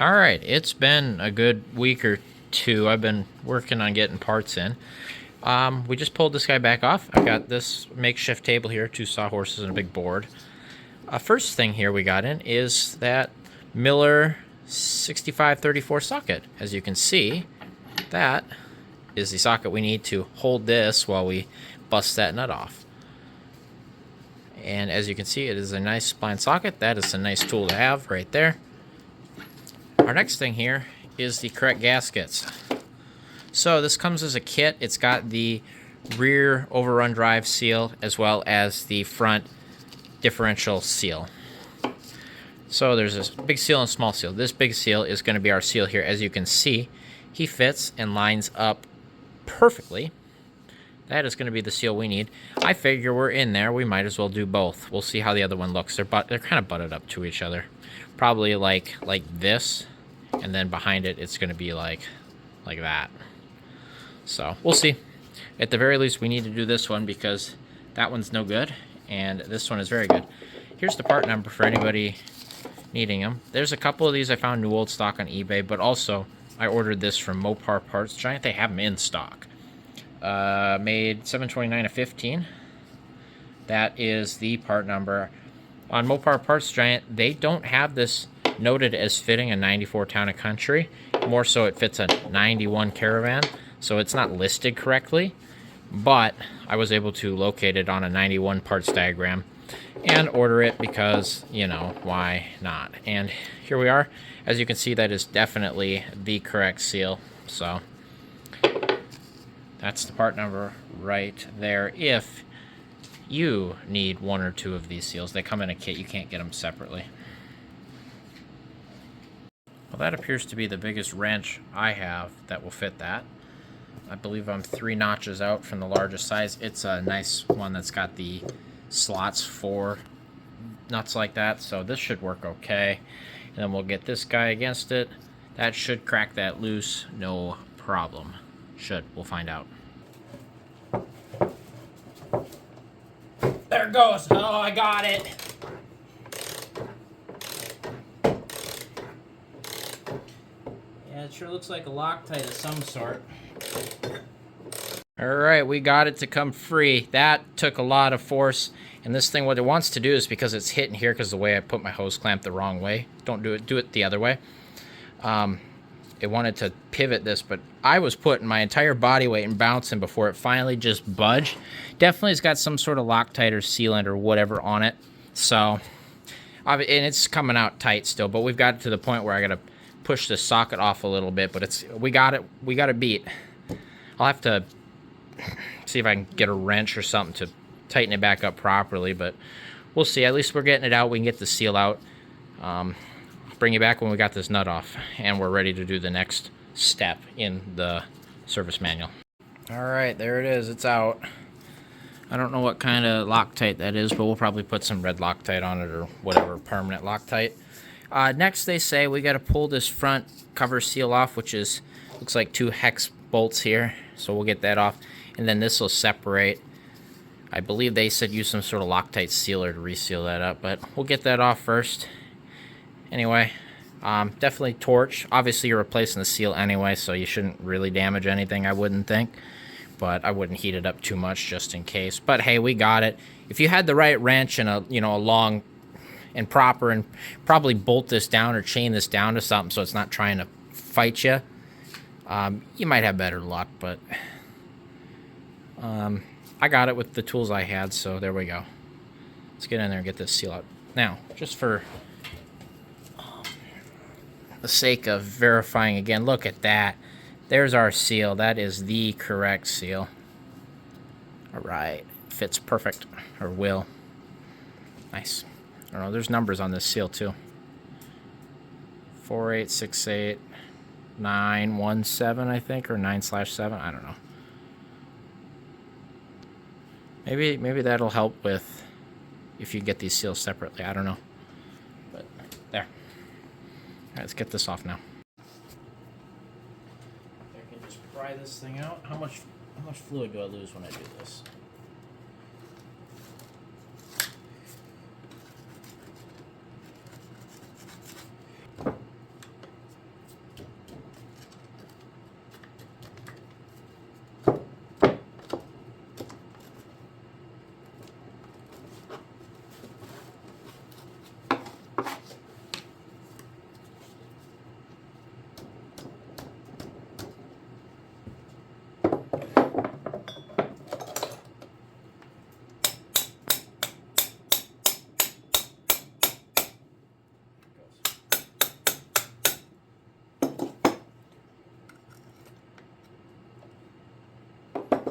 Alright, it's been a good week or two. I've been working on getting parts in. We just pulled this guy back off. I've got this makeshift table here, 2 sawhorses and a big board. First thing here we got in is that Miller 6534 socket. As you can see, that is the socket we need to hold this while we bust that nut off. And as you can see, it is a nice spline socket. That is a nice tool to have right there. Our next thing here is the correct gaskets. So this comes as a kit. It's got the rear overrun drive seal as well as the front differential seal. So there's this big seal and small seal. This big seal is going to be our seal here. As you can see, he fits and lines up perfectly. That is going to be the seal we need. I figure we're in there. We might as well do both. We'll see how the other one looks. They're kind of butted up to each other. Probably like this, and then behind it, it's going to be like that. So we'll see. At the very least, we need to do this one because that one's no good, and this one is very good. Here's the part number for anybody needing them. There's a couple of these I found new old stock on eBay, but also I ordered this from Mopar Parts Giant. They have them in stock. Made 7/29/15. That is the part number. On Mopar Parts Giant, they don't have this noted as fitting a 94 Town Country. More so, it fits a 91 Caravan, so it's not listed correctly. But I was able to locate it on a 91 parts diagram and order it because, you know, why not? And here we are. As you can see, that is definitely the correct seal. So that's the part number right there. If you need 1 or 2 of these seals, they come in a kit. You can't get them separately. Well, that appears to be the biggest wrench I have that will fit that. I believe I'm 3 notches out from the largest size. It's a nice one that's got the slots for nuts like that, so this should work okay. And then we'll get this guy against it. That should crack that loose, no problem. Should. We'll find out. There it goes. Oh, I got it. Yeah, it sure looks like a Loctite of some sort. Alright, we got it to come free. That took a lot of force. And this thing, what it wants to do is, because it's hitting here because the way I put my hose clamp the wrong way. Don't do it. Do it the other way. It wanted to pivot this, but I was putting my entire body weight and bouncing before it finally just budged. Definitely it's got some sort of Loctite or sealant or whatever on it. So, and it's coming out tight still, but we've got it to the point where I got to push the socket off a little bit, but we got it beat. I'll have to see if I can get a wrench or something to tighten it back up properly, but we'll see. At least we're getting it out. We can get the seal out. Bring you back when we got this nut off and we're ready to do the next step in the service manual. All right, there it is. It's out. I don't know what kind of Loctite that is, but we'll probably put some red Loctite on it or whatever, permanent Loctite. Next, they say we got to pull this front cover seal off, which is looks like 2 hex bolts here. So we'll get that off, and then this will separate. I believe they said use some sort of Loctite sealer to reseal that up, but we'll get that off first. Anyway, definitely torch. Obviously, you're replacing the seal anyway, so you shouldn't really damage anything, I wouldn't think. But I wouldn't heat it up too much just in case. But hey, we got it. If you had the right wrench and a long and proper, and probably bolt this down or chain this down to something so it's not trying to fight you, you might have better luck. But I got it with the tools I had, so there we go. Let's get in there and get this seal out. Now, just for the sake of verifying again, look at that. There's our seal. That is the correct seal. All right. Fits perfect, or will. Nice. I don't know. There's numbers on this seal too. 4868917, I think, or 9/7. I don't know. Maybe that'll help with if you get these seals separately. I don't know. But there. All right, let's get this off now. I can just pry this thing out. How much fluid do I lose when I do this?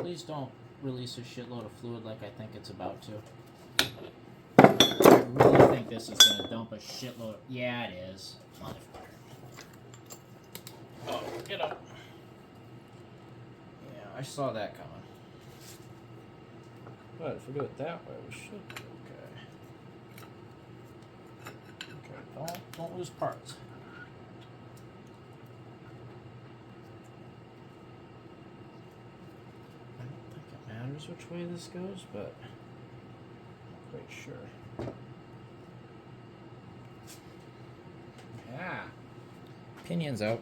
Please don't release a shitload of fluid like I think it's about to. I really think this is going to dump a shitload. Yeah, it is. Motherfucker. Oh, get up. Yeah, I saw that coming. But if we do it that way, we should be okay. Okay, don't lose parts. I don't think it matters which way this goes, but I'm not quite sure. Yeah. Pinions out.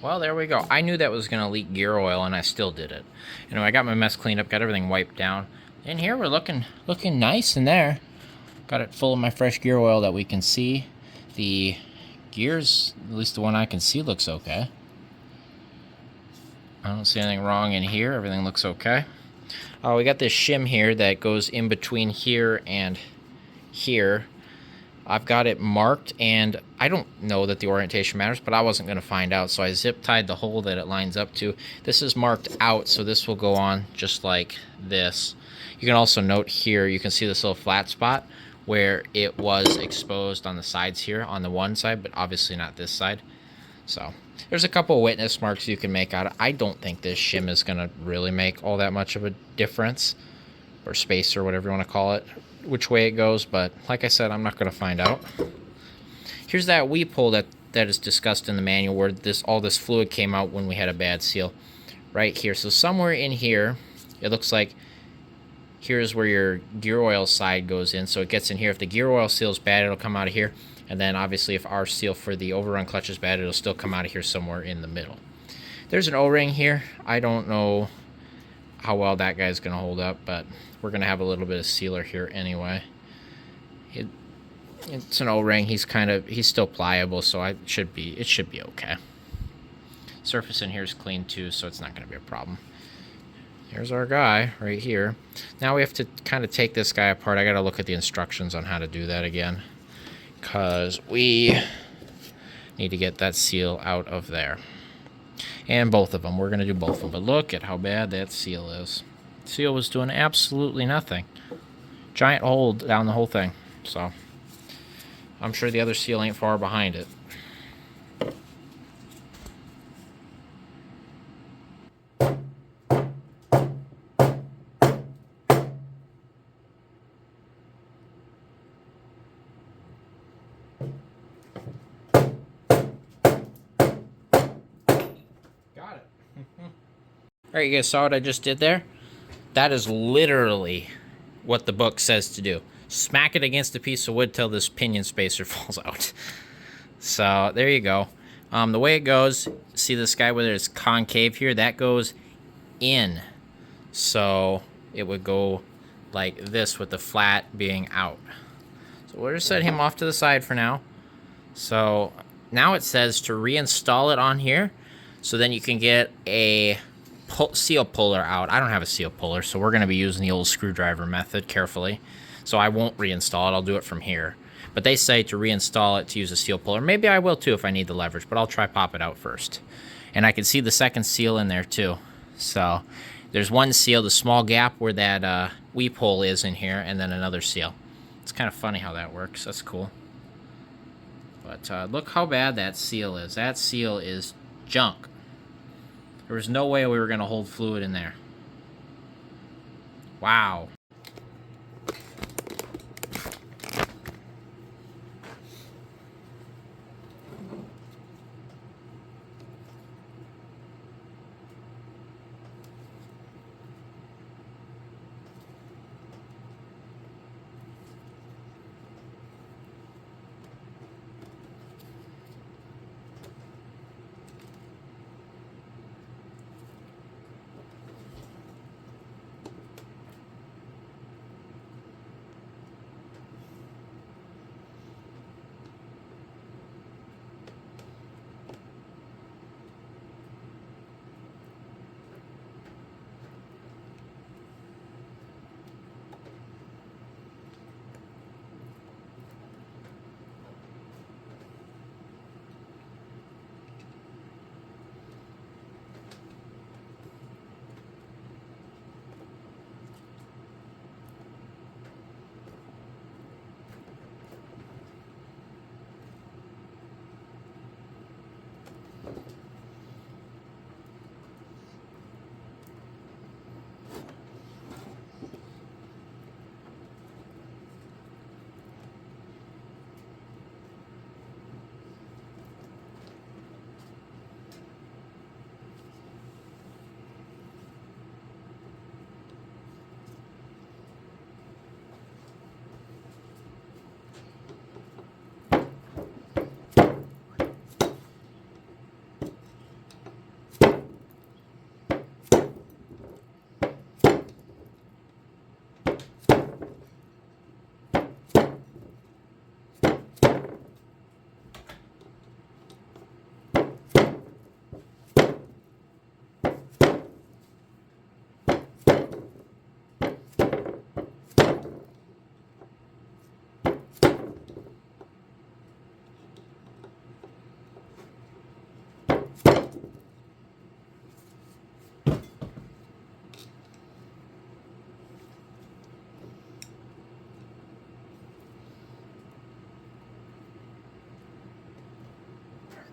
Well, there we go. I knew that was going to leak gear oil, and I still did it. You know, I got my mess cleaned up, got everything wiped down. In here, we're looking nice in there. Got it full of my fresh gear oil that we can see. The gears, at least the one I can see, looks okay. I don't see anything wrong in here. Everything looks okay. We got this shim here that goes in between here and here. I've got it marked, and I don't know that the orientation matters, but I wasn't going to find out, so I zip tied the hole that it lines up to. This is marked out, so this will go on just like this. You can also note here, you can see this little flat spot where it was exposed on the sides here, on the one side, but obviously not this side. So there's a couple witness marks you can make out of. I don't think this shim is going to really make all that much of a difference, or space, or whatever you want to call it, which way it goes, but like I said, I'm not going to find out. Here's that weep hole that is discussed in the manual where all this fluid came out when we had a bad seal. Right here. So somewhere in here, it looks like here's where your gear oil side goes in. So it gets in here. If the gear oil seal is bad, it'll come out of here. And then obviously if our seal for the overrun clutch is bad, it'll still come out of here somewhere in the middle. There's an O-ring here. I don't know how well that guy's going to hold up, but we're going to have a little bit of sealer here anyway. It's an O-ring. He's still pliable, so it should be okay. Surface in here is clean too, so it's not going to be a problem. Here's our guy right here. Now we have to kind of take this guy apart. I got to look at the instructions on how to do that again, because we need to get that seal out of there. And both of them. We're going to do both of them. But look at how bad that seal is. Seal was doing absolutely nothing. Giant hole down the whole thing. So I'm sure the other seal ain't far behind it. Got it. Alright, you guys saw what I just did there? That is literally what the book says to do. Smack it against a piece of wood till this pinion spacer falls out. So, there you go. The way it goes, see this guy where it's concave here? That goes in. So, it would go like this with the flat being out. So, we'll just set him off to the side for now. So, now it says to reinstall it on here. So then you can get a seal puller out. I don't have a seal puller, so we're going to be using the old screwdriver method carefully. So I won't reinstall it. I'll do it from here. But they say to reinstall it to use a seal puller. Maybe I will too if I need the leverage, but I'll try pop it out first. And I can see the second seal in there too. So there's one seal, the small gap where that weep hole is in here, and then another seal. It's kind of funny how that works. That's cool. But look how bad that seal is. That seal is junk. There was no way we were going to hold fluid in there. Wow.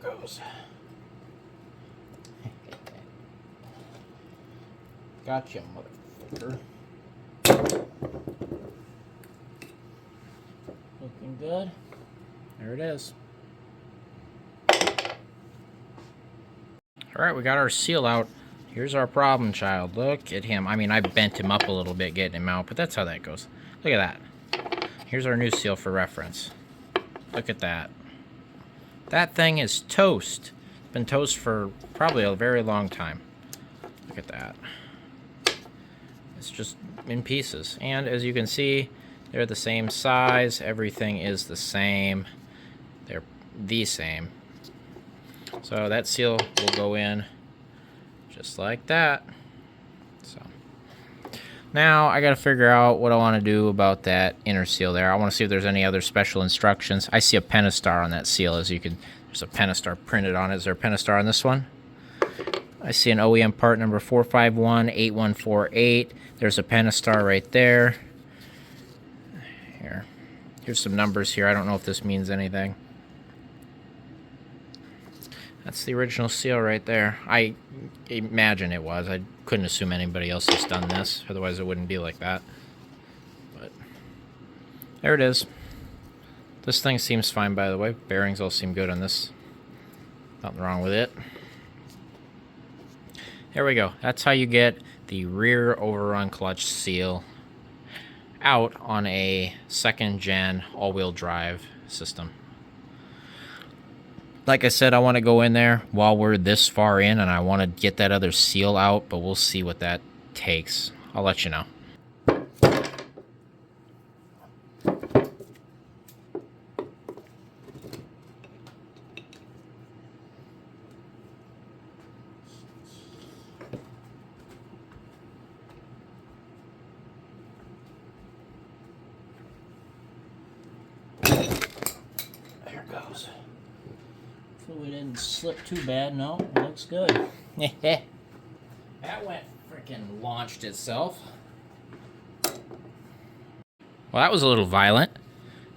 goes. Gotcha, motherfucker. Looking good. There it is. Alright, we got our seal out. Here's our problem child. Look at him. I mean, I bent him up a little bit getting him out, but that's how that goes. Look at that. Here's our new seal for reference. Look at that. That thing is toast. Been toast for probably a very long time. Look at that. It's just in pieces. And as you can see, they're the same size. Everything is the same. They're the same. So that seal will go in just like that. So now I got to figure out what I want to do about that inner seal there. I want to see if there's any other special instructions. I see a pentastar on that seal. As you can, there's a pentastar printed on it. Is there a pentastar on this one? I see an OEM part number 4518148. There's a pentastar right there. Here's some numbers here. I don't know if this means anything. That's the original seal right there. I imagine it was. I couldn't assume anybody else has done this. Otherwise it wouldn't be like that. But there it is. This thing seems fine, by the way. Bearings all seem good on this. Nothing wrong with it. There we go. That's how you get the rear overrun clutch seal out on a second-gen all-wheel drive system. Like I said, I want to go in there while we're this far in, and I want to get that other seal out, but we'll see what that takes. I'll let you know. There it goes. Hopefully we didn't slip too bad. No, it looks good. That went freaking launched itself. Well, that was a little violent,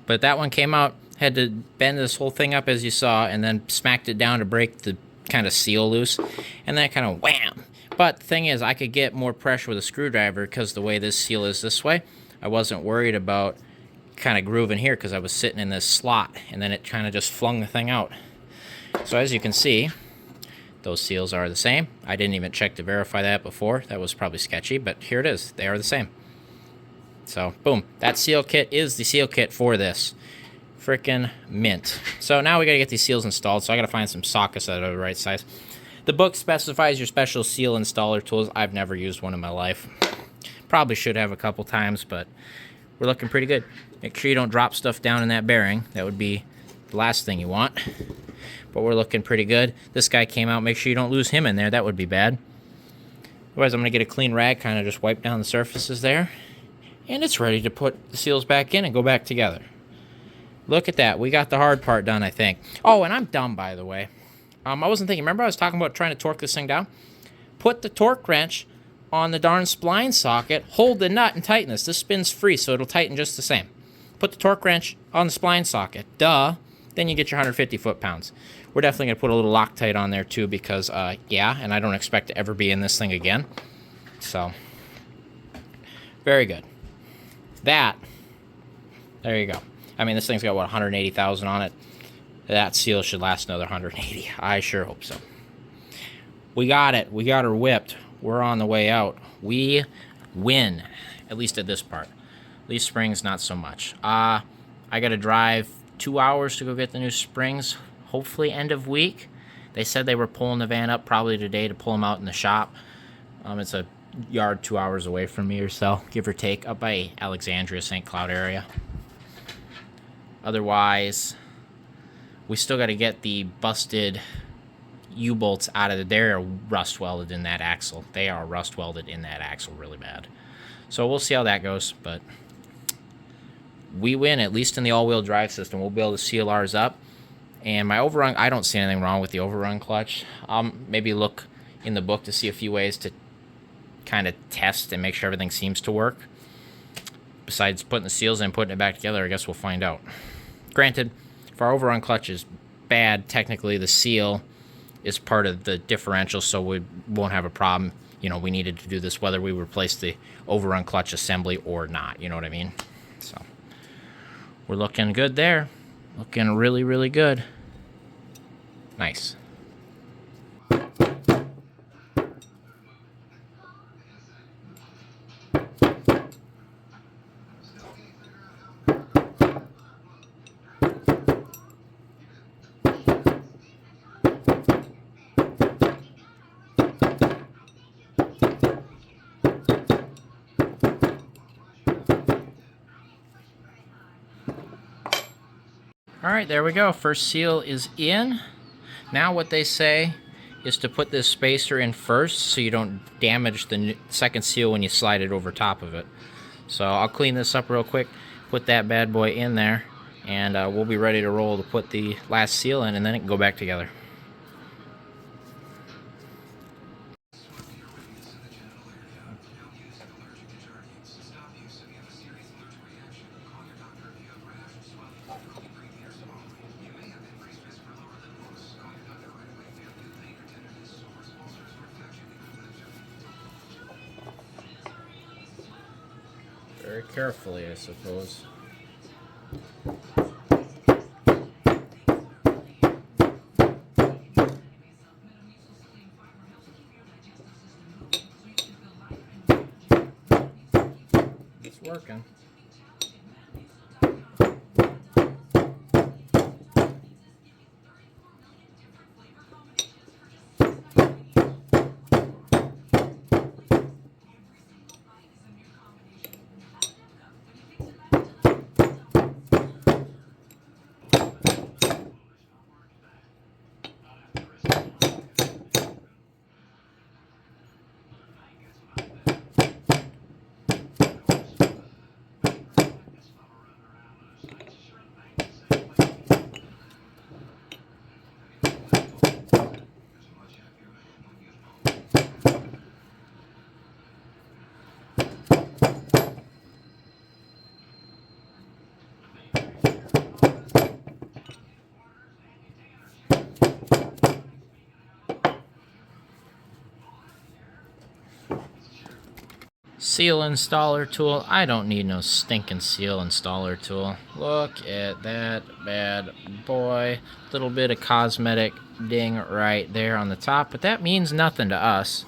but that one came out, had to bend this whole thing up as you saw, and then smacked it down to break the kind of seal loose, and then kind of wham. But the thing is, I could get more pressure with a screwdriver because the way this seal is this way, I wasn't worried about kind of grooving here because I was sitting in this slot, and then it kind of just flung the thing out. So as you can see, those seals are the same. I didn't even check to verify that before. That was probably sketchy, but here it is. They are the same. So, boom. That seal kit is the seal kit for this. Frickin' mint. So now we gotta get these seals installed, so I gotta find some sockets that are the right size. The book specifies your special seal installer tools. I've never used one in my life. Probably should have a couple times, but we're looking pretty good. Make sure you don't drop stuff down in that bearing. That would be the last thing you want. But we're looking pretty good. This guy came out. Make sure you don't lose him in there. That would be bad. Otherwise, I'm going to get a clean rag, kind of just wipe down the surfaces there. And it's ready to put the seals back in and go back together. Look at that. We got the hard part done, I think. Oh, and I'm dumb, by the way. I wasn't thinking. Remember I was talking about trying to torque this thing down? Put the torque wrench on the darn spline socket. Hold the nut and tighten this. This spins free, so it'll tighten just the same. Put the torque wrench on the spline socket. Duh. Then you get your 150 foot-pounds. We're definitely going to put a little Loctite on there, too, because, yeah, and I don't expect to ever be in this thing again. So, very good. That, there you go. I mean, this thing's got, what, 180,000 on it? That seal should last another 180. I sure hope so. We got it. We got her whipped. We're on the way out. We win, at least at this part. These springs, not so much. I got to drive 2 hours to go get the new springs, hopefully end of week. They said they were pulling the van up probably today to pull them out in the shop. It's a yard 2 hours away from me or so, give or take, up by Alexandria, St. Cloud area. Otherwise, we still got to get the busted U-bolts out of it. They're rust welded in that axle. They are rust welded in that axle really bad. So we'll see how that goes, but we win, at least in the all-wheel drive system. We'll be able to seal ours up. And my overrun, I don't see anything wrong with the overrun clutch. I'll maybe look in the book to see a few ways to kind of test and make sure everything seems to work. Besides putting the seals in and putting it back together, I guess we'll find out. Granted, if our overrun clutch is bad. Technically, the seal is part of the differential, so we won't have a problem. You know, we needed to do this whether we replace the overrun clutch assembly or not. You know what I mean? So we're looking good there. Looking really, really good. Nice. Alright, there we go. First seal is in. Now what they say is to put this spacer in first so you don't damage the second seal when you slide it over top of it. So I'll clean this up real quick, put that bad boy in there, and we'll be ready to roll to put the last seal in, and then it can go back together. Very carefully, I suppose. It's working. Seal installer tool. I don't need no stinking seal installer tool. Look at that bad boy. Little bit of cosmetic ding right there on the top, but that means nothing to us.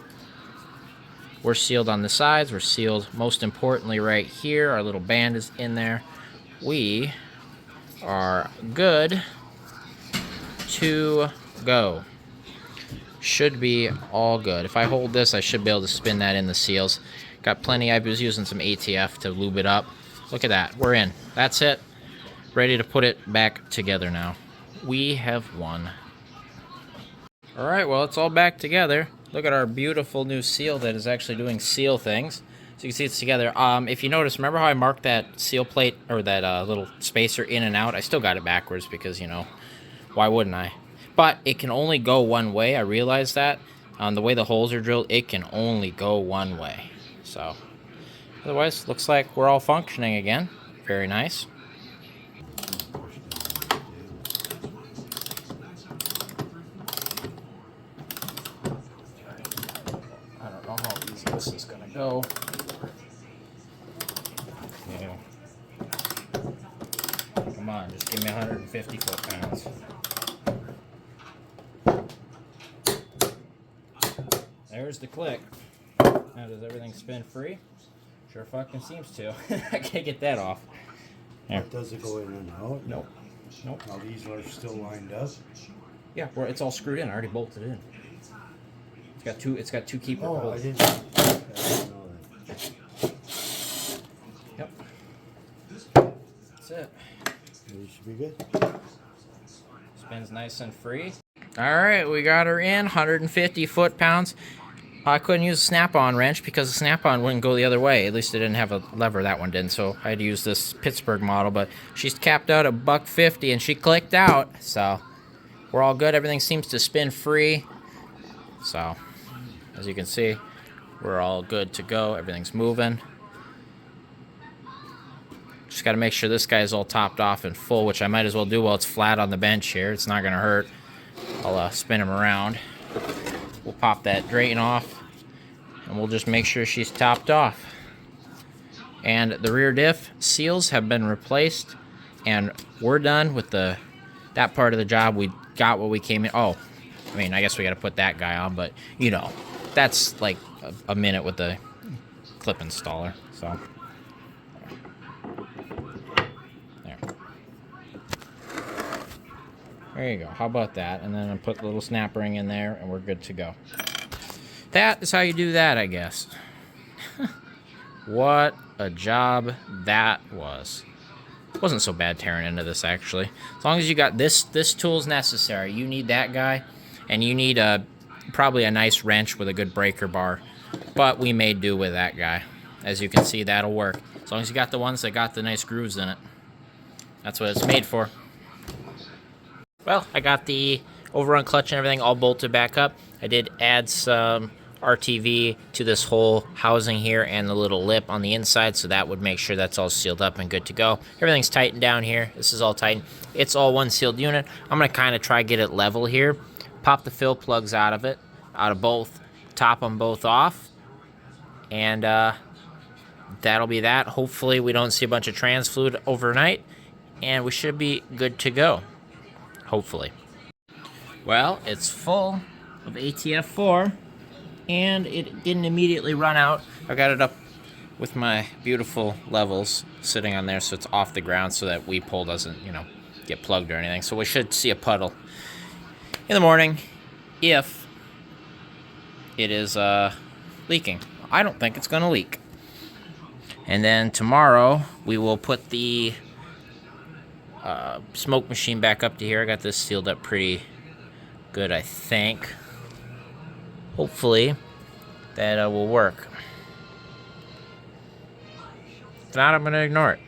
We're sealed on the sides. We're sealed, most importantly, right here. Our little band is in there. We are good to go. Should be all good. If I hold this, I should be able to spin that in the seals. Got plenty. I was using some ATF to lube it up. Look at that. We're in. That's it. Ready to put it back together now. We have won. All right, well, it's all back together. Look at our beautiful new seal that is actually doing seal things. So you can see it's together. If you notice, remember how I marked that seal plate or that little spacer in and out? I still got it backwards because, you know, why wouldn't I? But it can only go one way. I realized that. The way the holes are drilled, it can only go one way. So, otherwise, looks like we're all functioning again. Very nice. I don't know how easy this is going to go. Yeah. Come on, just give me 150 foot-pounds. There's the click. Now, does everything spin free? Sure fucking seems to. I can't get that off. There. Does it go in and out? Nope. Nope. Now these are still lined up? Yeah, well, it's all screwed in. I already bolted it in. It's got two keeper holes. I didn't know that. Yep. That's it. It should be good. Spins nice and free. Alright, we got her in. 150 foot-pounds. I couldn't use a snap-on wrench because the snap-on wouldn't go the other way. At least it didn't have a lever, that one didn't, so I had to use this Pittsburgh model, but she's capped out at $150 and she clicked out, so we're all good. Everything seems to spin free. So, as you can see, we're all good to go. Everything's moving. Just got to make sure this guy is all topped off and full, which I might as well do while it's flat on the bench here. It's not going to hurt. I'll spin him around. We'll pop that drain off, and we'll just make sure she's topped off. And the rear diff seals have been replaced, and we're done with that part of the job. We got what we came in. Oh, I mean, I guess we got to put that guy on, but you know, that's like a minute with the clip installer. So there you go. How about that? And then I put the little snap ring in there, and we're good to go. That is how you do that, I guess. What a job that was. It wasn't so bad tearing into this, actually. As long as you got this tool's necessary. You need that guy, and you need probably a nice wrench with a good breaker bar. But we made do with that guy. As you can see, that'll work. As long as you got the ones that got the nice grooves in it. That's what it's made for. Well, I got the overrun clutch and everything all bolted back up. I did add some RTV to this whole housing here and the little lip on the inside, so that would make sure that's all sealed up and good to go. Everything's tightened down here. This is all tightened. It's all one sealed unit. I'm going to kind of try get it level here. Pop the fill plugs out of both. Top them both off. And that'll be that. Hopefully we don't see a bunch of trans fluid overnight, and we should be good to go. Hopefully. Well, it's full of ATF4, and it didn't immediately run out. I got it up with my beautiful levels sitting on there so it's off the ground so that weep hole doesn't, you know, get plugged or anything. So we should see a puddle in the morning if it is leaking. I don't think it's going to leak. And then tomorrow we will put the smoke machine back up to here. I got this sealed up pretty good, I think. Hopefully that will work. If not, I'm going to ignore it.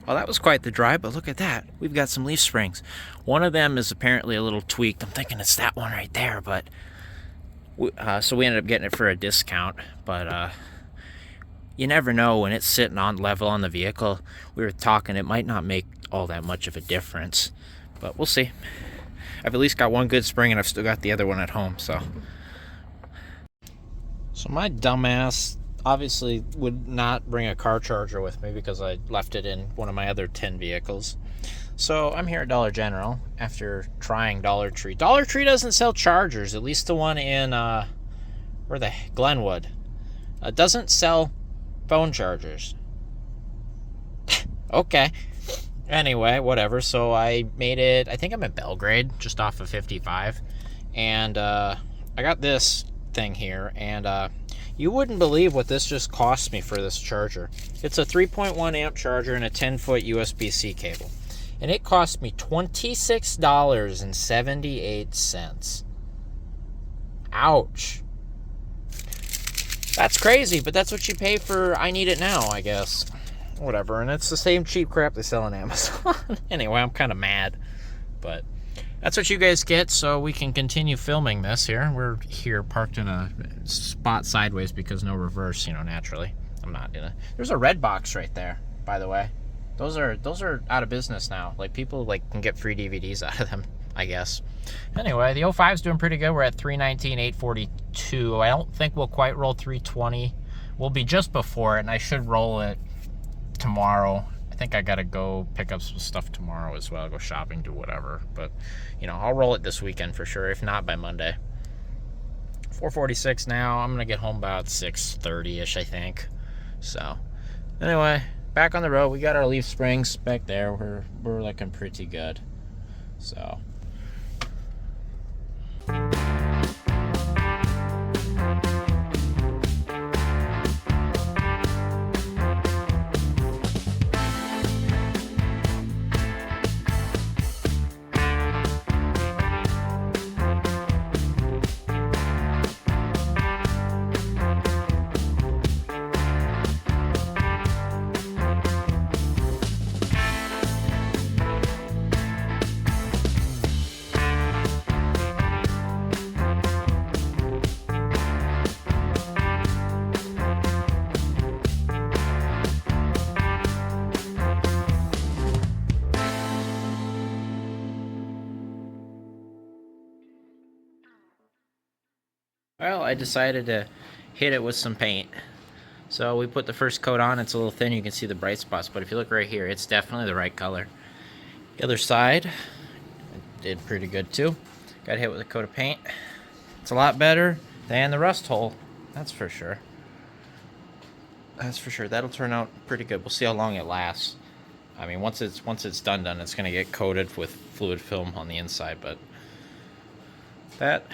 Well, that was quite the drive, but look at that. We've got some leaf springs. One of them is apparently a little tweaked. I'm thinking it's that one right there, but so we ended up getting it for a discount. But you never know when it's sitting on level on the vehicle. We were talking, it might not make all that much of a difference, but we'll see. I've at least got one good spring, and I've still got the other one at home, so. So my dumbass obviously would not bring a car charger with me because I left it in one of my other 10 vehicles. So I'm here at Dollar General after trying Dollar Tree. Dollar Tree doesn't sell chargers, at least the one in Glenwood. Doesn't sell phone chargers. Okay. Anyway, whatever. So I made it, I think I'm at Belgrade, just off of 55. And I got this thing here, and you wouldn't believe what this just cost me for this charger. It's a 3.1 amp charger and a 10-foot USB-C cable. And it cost me $26.78. Ouch. That's crazy, but that's what you pay for I Need It Now, I guess. Whatever, and it's the same cheap crap they sell on Amazon. Anyway, I'm kind of mad, but that's what you guys get, so we can continue filming this here. We're here parked in a spot sideways because no reverse, naturally. I'm not gonna. There's a red box right there, by the way. Those are out of business now. Like, people can get free DVDs out of them, I guess. Anyway, the 05's doing pretty good. We're at 319,842. I don't think we'll quite roll 320. We'll be just before it, and I should roll it tomorrow. I think I gotta go pick up some stuff tomorrow as well, go shopping, do whatever, but I'll roll it this weekend for sure, if not by Monday. 4:46 now. I'm gonna get home about 6:30ish, I think. So anyway, back on the road. We got our leaf springs back there. We're looking pretty good, so well, I decided to hit it with some paint. So we put the first coat on. It's a little thin, you can see the bright spots, but if you look right here, it's definitely the right color. The other side, it did pretty good too. Got hit with a coat of paint. It's a lot better than the rust hole, that's for sure. That's for sure. That'll turn out pretty good. We'll see how long it lasts. I mean, once it's done, it's gonna get coated with fluid film on the inside, but that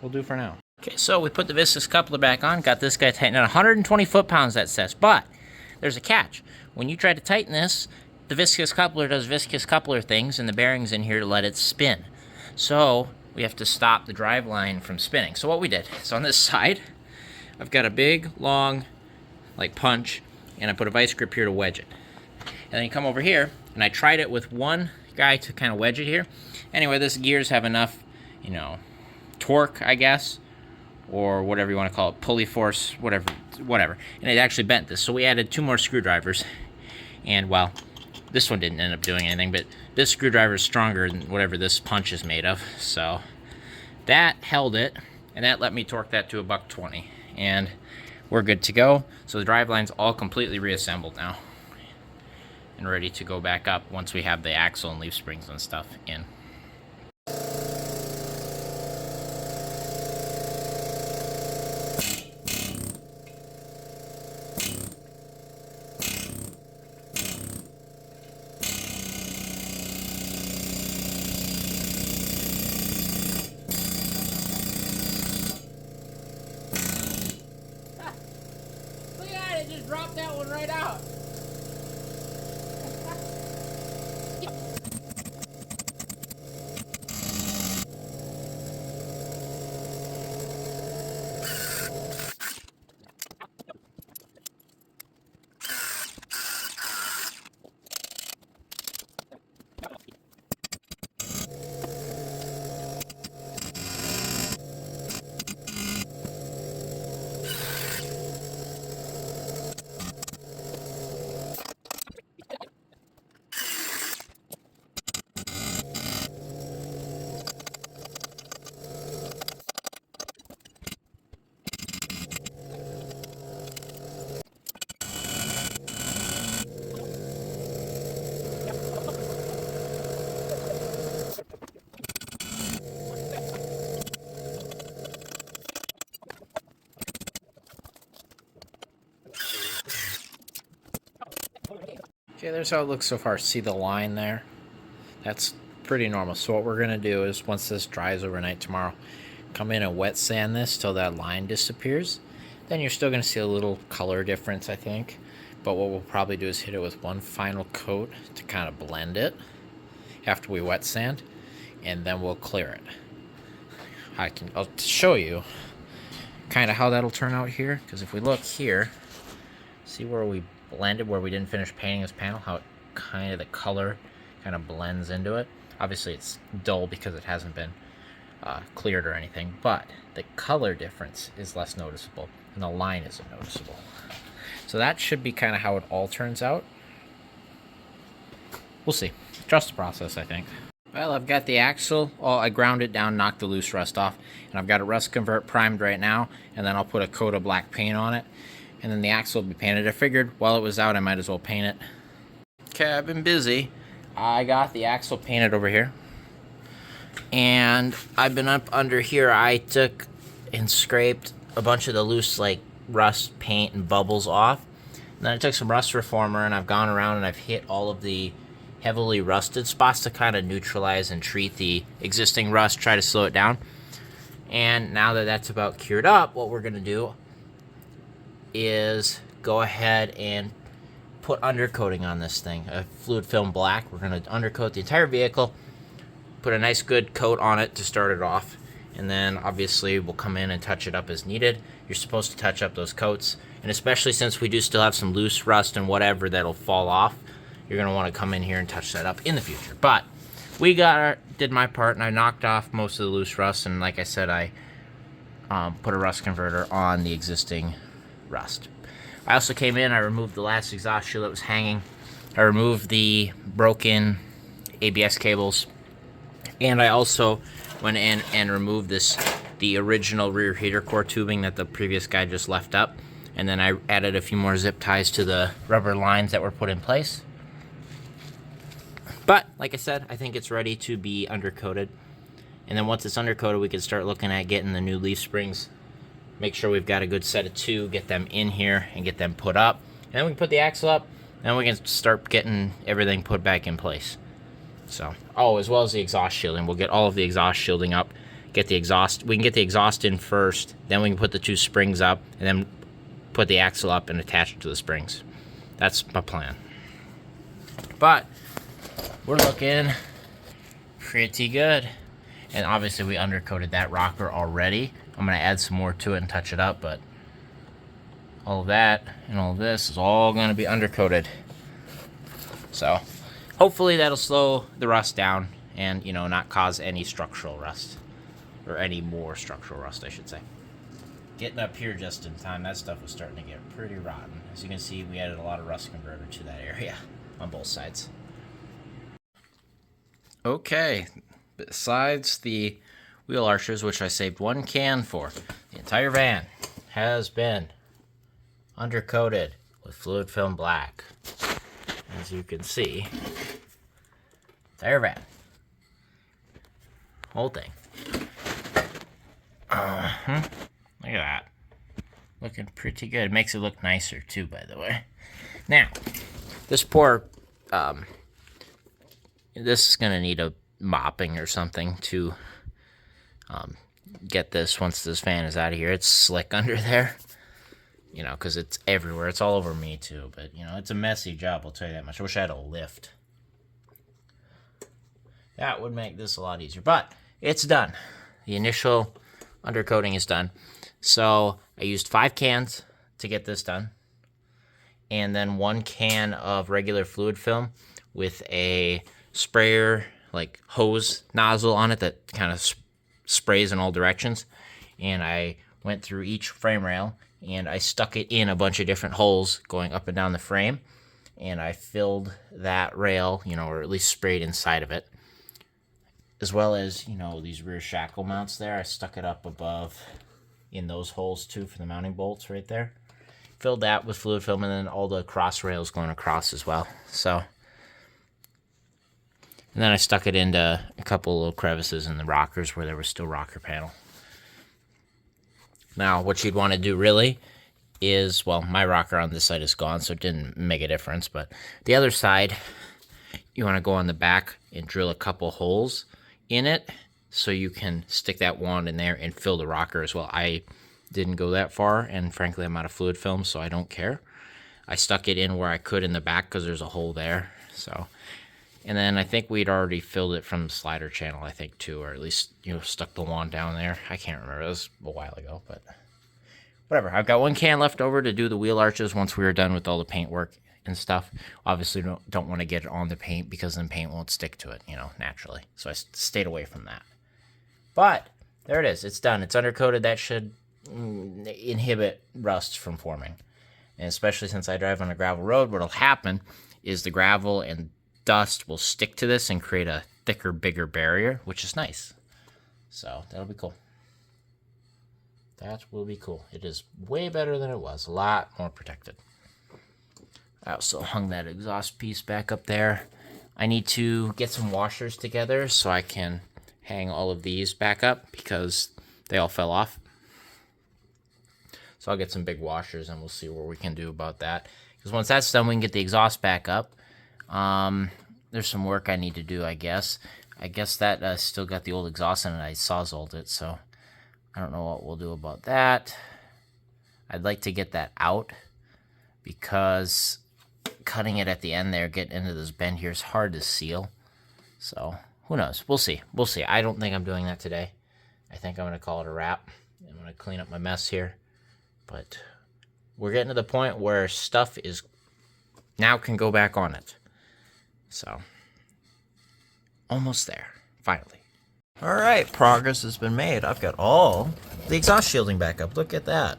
will do for now. Okay, so we put the viscous coupler back on, got this guy tightened at 120 foot-pounds, that says, but there's a catch. When you try to tighten this, the viscous coupler does viscous coupler things, and the bearing's in here to let it spin. So we have to stop the drive line from spinning. So what we did, so on this side, I've got a big, long, punch, and I put a vice grip here to wedge it. And then you come over here, and I tried it with one guy to kind of wedge it here. Anyway, this gears have enough, torque, I guess, or whatever you want to call it, pulley force, whatever. And it actually bent this, so we added 2 more screwdrivers. And, well, this one didn't end up doing anything, but this screwdriver is stronger than whatever this punch is made of. So that held it, and that let me torque that to $120. And we're good to go. So the drive line's all completely reassembled now and ready to go back up once we have the axle and leaf springs and stuff in. Look at that, it just dropped that one right out. Okay, there's how it looks so far. See the line there? That's pretty normal. So what we're going to do is, once this dries overnight tomorrow, come in and wet sand this till that line disappears. Then you're still going to see a little color difference, I think. But what we'll probably do is hit it with one final coat to kind of blend it after we wet sand, and then we'll clear it. I'll show you kind of how that'll turn out here, because if we look here, see where we blended, where we didn't finish painting this panel, how it kind of, the color kind of blends into it. Obviously it's dull because it hasn't been cleared or anything, but the color difference is less noticeable and the line isn't noticeable. So that should be kind of how it all turns out. We'll see. Trust the process, I think. Well, I've got the axle. I ground it down, knocked the loose rust off, and I've got a rust convert primed right now, and then I'll put a coat of black paint on it, and then the axle will be painted. I figured while it was out, I might as well paint it. Okay, I've been busy. I got the axle painted over here, and I've been up under here. I took and scraped a bunch of the loose, like, rust paint and bubbles off. And then I took some rust reformer, and I've gone around and I've hit all of the heavily rusted spots to kind of neutralize and treat the existing rust, try to slow it down. And now that that's about cured up, what we're going to do is go ahead and put undercoating on this thing, a fluid film black. We're going to undercoat the entire vehicle, put a nice good coat on it to start it off, and then obviously we'll come in and touch it up as needed. You're supposed to touch up those coats, and especially since we do still have some loose rust and whatever that'll fall off, you're going to want to come in here and touch that up in the future. But we did my part, and I knocked off most of the loose rust, and like I said, I put a rust converter on the existing rust. I also came in, I removed the last exhaust shield that was hanging, I removed the broken ABS cables, and I also went in and removed the original rear heater core tubing that the previous guy just left up, and then I added a few more zip ties to the rubber lines that were put in place. But, like I said, I think it's ready to be undercoated. And then once it's undercoated, we can start looking at getting the new leaf springs. Make sure we've got a good set of 2, get them in here, and get them put up. And then we can put the axle up, and we can start getting everything put back in place. So, as well as the exhaust shielding. We'll get all of the exhaust shielding up. Get the exhaust. We can get the exhaust in first, then we can put the 2 springs up, and then put the axle up and attach it to the springs. That's my plan. But we're looking pretty good. And obviously we undercoated that rocker already. I'm going to add some more to it and touch it up, but all of that and all of this is all going to be undercoated. So hopefully that'll slow the rust down and, you know, not cause any structural rust. Or any more structural rust, I should say. Getting up here just in time, that stuff was starting to get pretty rotten. As you can see, we added a lot of rust converter to that area on both sides. Okay, besides the wheel archers, which I saved 1 can for, the entire van has been undercoated with fluid film black. As you can see, entire van, whole thing. Look at that. Looking pretty good. It makes it look nicer too, by the way. Now, this this is gonna need a mopping or something to get this once this fan is out of here. It's slick under there, you know, because it's everywhere. It's all over me too, but you know, it's a messy job, I'll tell you that much. I wish I had a lift. That would make this a lot easier, but it's done. The initial undercoating is done. So I used 5 cans to get this done, and then 1 can of regular fluid film with a sprayer, like hose nozzle on it that kind of sprays in all directions. And I went through each frame rail and I stuck it in a bunch of different holes going up and down the frame, and I filled that rail, you know, or at least sprayed inside of it, as well as, you know, these rear shackle mounts there. I stuck it up above in those holes too for the mounting bolts right there. Filled that with fluid film, and then all the cross rails going across as well. So, and then I stuck it into a couple little crevices in the rockers where there was still rocker panel. Now, what you'd want to do really is, well, my rocker on this side is gone, so it didn't make a difference, but the other side, you want to go on the back and drill a couple holes in it so you can stick that wand in there and fill the rocker as well. I didn't go that far, and frankly, I'm out of fluid film, so I don't care. I stuck it in where I could in the back because there's a hole there, so. And then I think we'd already filled it from the slider channel, I think, too, or at least, you know, stuck the wand down there. I can't remember. It was a while ago, but whatever. I've got one can left over to do the wheel arches once we were done with all the paint work and stuff. Obviously, don't want to get it on the paint because then paint won't stick to it, you know, naturally. So I stayed away from that. But there it is. It's done. It's undercoated. That should inhibit rust from forming. And especially since I drive on a gravel road, what'll happen is the gravel and dust will stick to this and create a thicker, bigger barrier, which is nice. So that'll be cool. That will be cool. It is way better than it was. A lot more protected. I also hung that exhaust piece back up there. I need to get some washers together so I can hang all of these back up because they all fell off. So I'll get some big washers and we'll see what we can do about that. Because once that's done, we can get the exhaust back up. There's some work I need to do, I guess. I guess that still got the old exhaust in it. I sawzalled it, so I don't know what we'll do about that. I'd like to get that out because cutting it at the end there, getting into this bend here is hard to seal. So who knows? We'll see. We'll see. I don't think I'm doing that today. I think I'm going to call it a wrap. I'm going to clean up my mess here. But we're getting to the point where stuff is now can go back on it. So, almost there, finally. All right, progress has been made. I've got all the exhaust shielding back up. Look at that.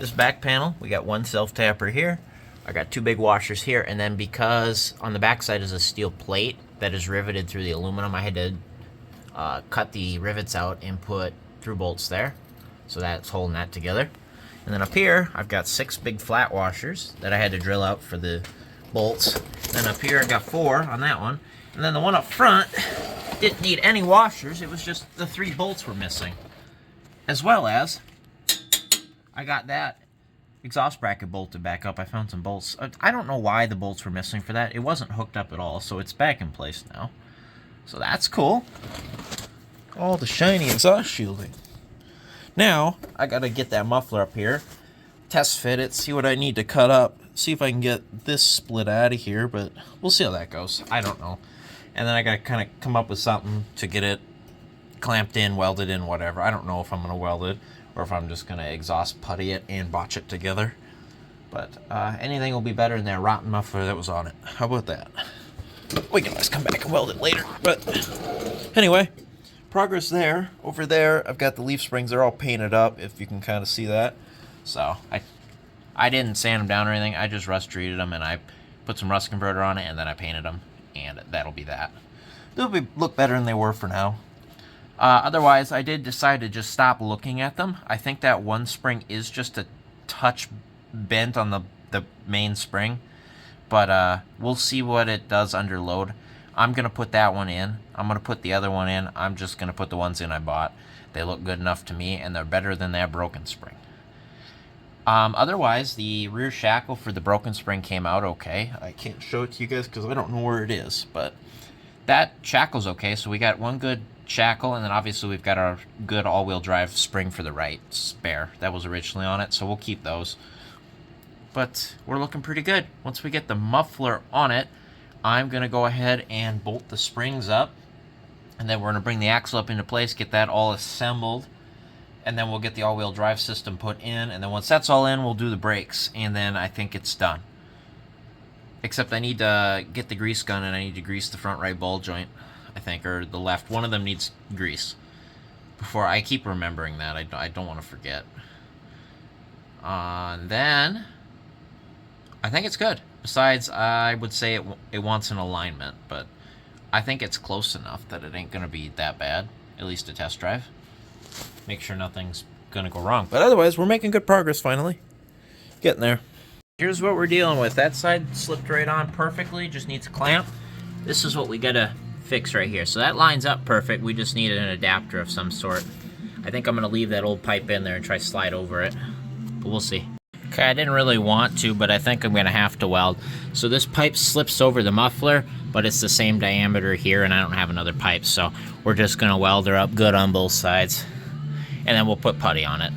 This back panel, we got one self-tapper here. I got two big washers here, and then because on the back side is a steel plate that is riveted through the aluminum, I had to cut the rivets out and put through bolts there. So that's holding that together. And then up here, I've got 6 big flat washers that I had to drill out for the bolts. Then up here, I got 4 on that one. And then the one up front didn't need any washers. It was just the 3 bolts were missing. As well as, I got that exhaust bracket bolted back up. I found some bolts. I don't know why the bolts were missing for that. It wasn't hooked up at all, so it's back in place now. So that's cool. All the shiny exhaust shielding. Now, I gotta get that muffler up here, test fit it, see what I need to cut up, see if I can get this split out of here, but we'll see how that goes. I don't know. And then I gotta kind of come up with something to get it clamped in, welded in, whatever. I don't know if I'm gonna weld it or if I'm just gonna exhaust putty it and botch it together. But anything will be better than that rotten muffler that was on it. How about that? We can always come back and weld it later. But anyway. Progress there. Over there, I've got the leaf springs. They're all painted up, if you can kind of see that. So, I didn't sand them down or anything. I just rust treated them, and I put some rust converter on it, and then I painted them, and that'll be that. They'll look better than they were for now. Otherwise, I did decide to just stop looking at them. I think that one spring is just a touch bent on the main spring, but we'll see what it does under load. I'm going to put that one in. I'm going to put the other one in. I'm just going to put the ones in I bought. They look good enough to me, and they're better than that broken spring. Otherwise, the rear shackle for the broken spring came out okay. I can't show it to you guys because I don't know where it is, but that shackle's okay. So we got one good shackle, and then obviously we've got our good all-wheel drive spring for the right spare. That was originally on it, so we'll keep those. But we're looking pretty good. Once we get the muffler on it, I'm going to go ahead and bolt the springs up, and then we're going to bring the axle up into place, get that all assembled, and then we'll get the all-wheel drive system put in, and then once that's all in, we'll do the brakes, and then I think it's done. Except I need to get the grease gun, and I need to grease the front right ball joint, I think, or the left. One of them needs grease. Before I keep remembering that. I don't want to forget. And then I think it's good. Besides, I would say it wants an alignment, but I think it's close enough that it ain't going to be that bad, at least a test drive. Make sure nothing's going to go wrong. But otherwise, we're making good progress finally. Getting there. Here's what we're dealing with. That side slipped right on perfectly, just needs a clamp. This is what we got to fix right here. So that lines up perfect. We just needed an adapter of some sort. I think I'm going to leave that old pipe in there and try to slide over it. but we'll see. Okay, I didn't really want to, but I think I'm gonna have to weld. So this pipe slips over the muffler, but it's the same diameter here, and I don't have another pipe, so we're just gonna weld her up good on both sides, and then we'll put putty on it.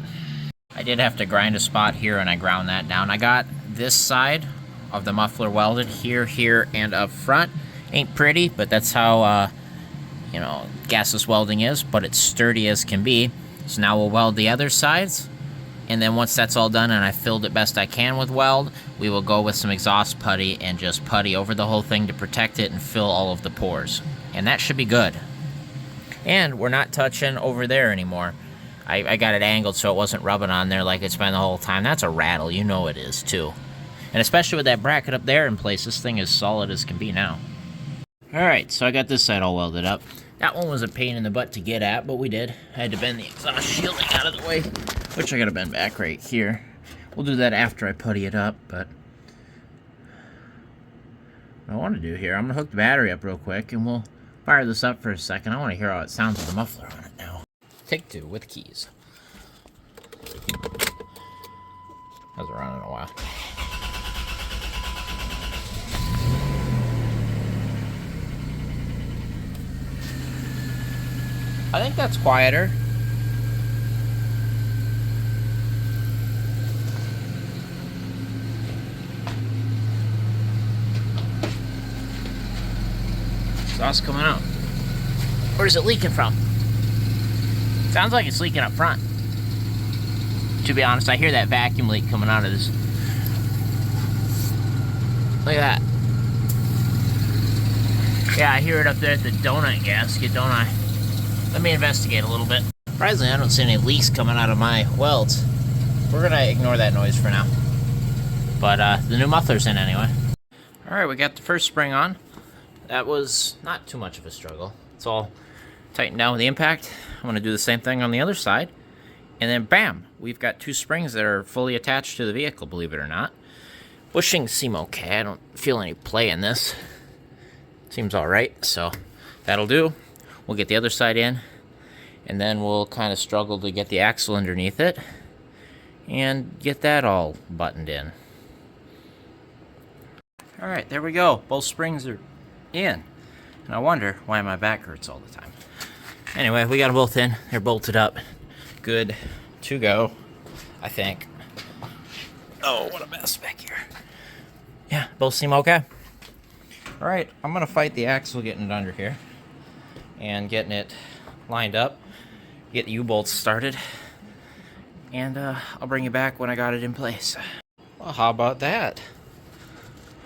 I did have to grind a spot here, and I ground that down. I got this side of the muffler welded here, here, and up front. Ain't pretty, but that's how, you know, gasless welding is, but it's sturdy as can be. So now we'll weld the other sides, and then once that's all done and I filled it best I can with weld, we will go with some exhaust putty and just putty over the whole thing to protect it and fill all of the pores. And that should be good. And we're not touching over there anymore. I got it angled so it wasn't rubbing on there like it's been the whole time. That's a rattle, you know it is too. And especially with that bracket up there in place, this thing is solid as can be now. Alright, so I got this side all welded up. That one was a pain in the butt to get at, but we did. I had to bend the exhaust shielding out of the way, which I gotta bend back right here. We'll do that after I putty it up, but what I want to do here, I'm gonna hook the battery up real quick and we'll fire this up for a second. I want to hear how it sounds with the muffler on it now. Take two with keys. Hasn't run in a while. I think that's quieter. Exhaust coming out. Where's it leaking from? Sounds like it's leaking up front. To be honest, I hear that vacuum leak coming out of this. Look at that. Yeah, I hear it up there at the donut gasket, don't I? Let me investigate a little bit. Surprisingly, I don't see any leaks coming out of my welds. We're gonna ignore that noise for now. But the new muffler's in anyway. Alright, we got the first spring on. That was not too much of a struggle. It's all tightened down with the impact. I'm gonna do the same thing on the other side. And then bam, we've got two springs that are fully attached to the vehicle, believe it or not. Bushings seem okay. I don't feel any play in this. Seems alright, so that'll do. We'll get the other side in, and then we'll kind of struggle to get the axle underneath it and get that all buttoned in. Alright, there we go. Both springs are in. And I wonder why my back hurts all the time. Anyway, we got them both in. They're bolted up. Good to go, I think. Oh, what a mess back here. Yeah, both seem okay. Alright, I'm going to fight the axle getting it under here and getting it lined up, get the U-bolts started, and I'll bring you back when I got it in place. Well, how about that?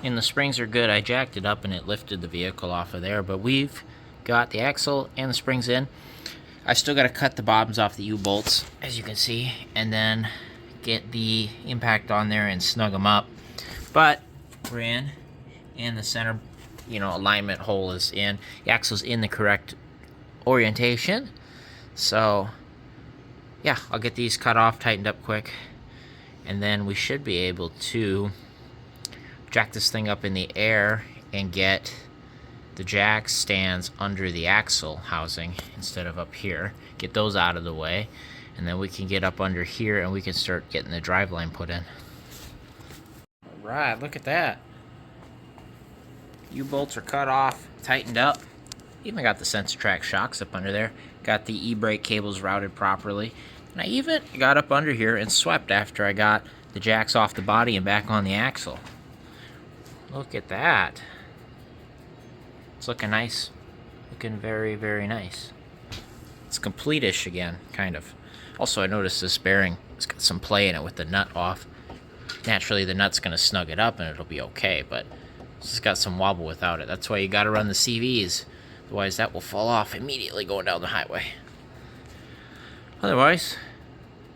And the springs are good. I jacked it up and it lifted the vehicle off of there, but we've got the axle and the springs in. I still got to cut the bottoms off the U-bolts, as you can see, and then get the impact on there and snug them up. But we're in, and the center, you know, alignment hole is in. The axle's in the correct orientation. So, yeah, I'll get these cut off, tightened up quick, and then we should be able to jack this thing up in the air and get the jack stands under the axle housing instead of up here. Get those out of the way, and then we can get up under here and we can start getting the driveline put in. Alright, look at that. U-bolts are cut off, tightened up. Even got the SensorTrack shocks up under there. Got the e-brake cables routed properly. And I even got up under here and swept after I got the jacks off the body and back on the axle. Look at that. It's looking nice. Looking very, very nice. It's complete-ish again, kind of. Also, I noticed this bearing has got some play in it with the nut off. Naturally, the nut's going to snug it up and it'll be okay, but it's got some wobble without it. That's why you got to run the CVs. Otherwise, that will fall off immediately going down the highway. Otherwise,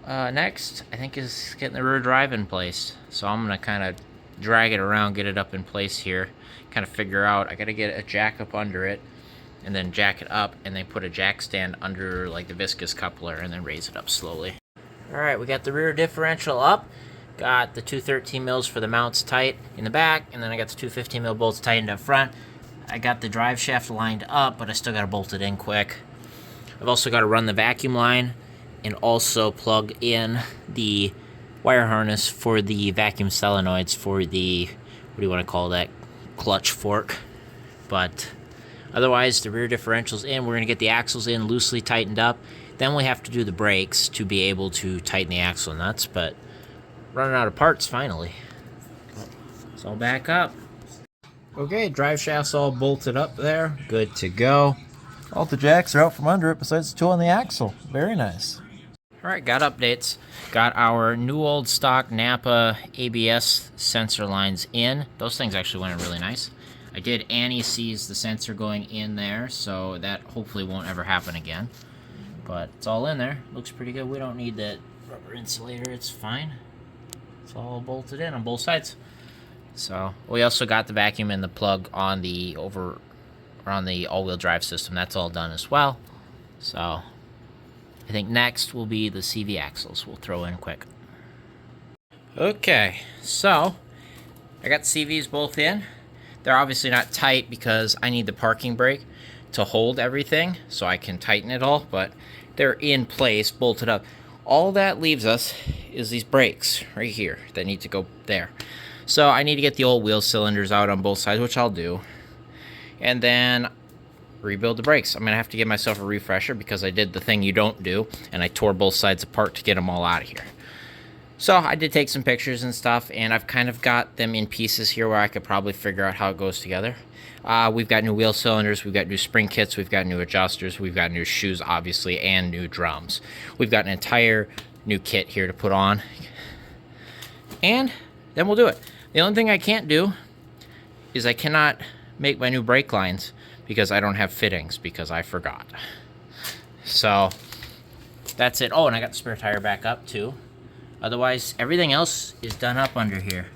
next, I think is getting the rear drive in place. So I'm going to kind of drag it around, get it up in place here. Kind of figure out, I got to get a jack up under it, and then jack it up, and then put a jack stand under like the viscous coupler, and then raise it up slowly. Alright, we got the rear differential up. Got the two 13 mils for the mounts tight in the back, and then I got the two 15 mil bolts tightened up front. I got the drive shaft lined up, but I still got to bolt it in quick. I've also got to run the vacuum line and also plug in the wire harness for the vacuum solenoids for the, what do you want to call that, clutch fork. But otherwise, the rear differential's in. We're going to get the axles in, loosely tightened up. Then we have to do the brakes to be able to tighten the axle nuts. But running out of parts finally. So I'll back up. Okay, drive shaft's all bolted up there. Good to go. All the jacks are out from under it besides the tool on the axle. Very nice. Alright, got updates. Got our new old stock Napa ABS sensor lines in. Those things actually went in really nice. I did anti-seize the sensor going in there, so that hopefully won't ever happen again. But it's all in there. Looks pretty good. We don't need that rubber insulator. It's fine. It's all bolted in on both sides. So we also got the vacuum and the plug on the all-wheel drive system. That's all done as well. So I think next will be the CV axles. We'll throw in quick. Okay, so I got the CVs both in. They're obviously not tight because I need the parking brake to hold everything so I can tighten it all, but they're in place, bolted up. All that leaves us is these brakes right here that need to go there. So I need to get the old wheel cylinders out on both sides, which I'll do, and then rebuild the brakes. I'm going to have to give myself a refresher because I did the thing you don't do, and I tore both sides apart to get them all out of here. So I did take some pictures and stuff, and I've kind of got them in pieces here where I could probably figure out how it goes together. We've got new wheel cylinders, we've got new spring kits, we've got new adjusters, we've got new shoes, obviously, and new drums. We've got an entire new kit here to put on, and then we'll do it. The only thing I can't do is I cannot make my new brake lines because I don't have fittings because I forgot. So that's it. Oh, and I got the spare tire back up too. Otherwise, everything else is done up under here.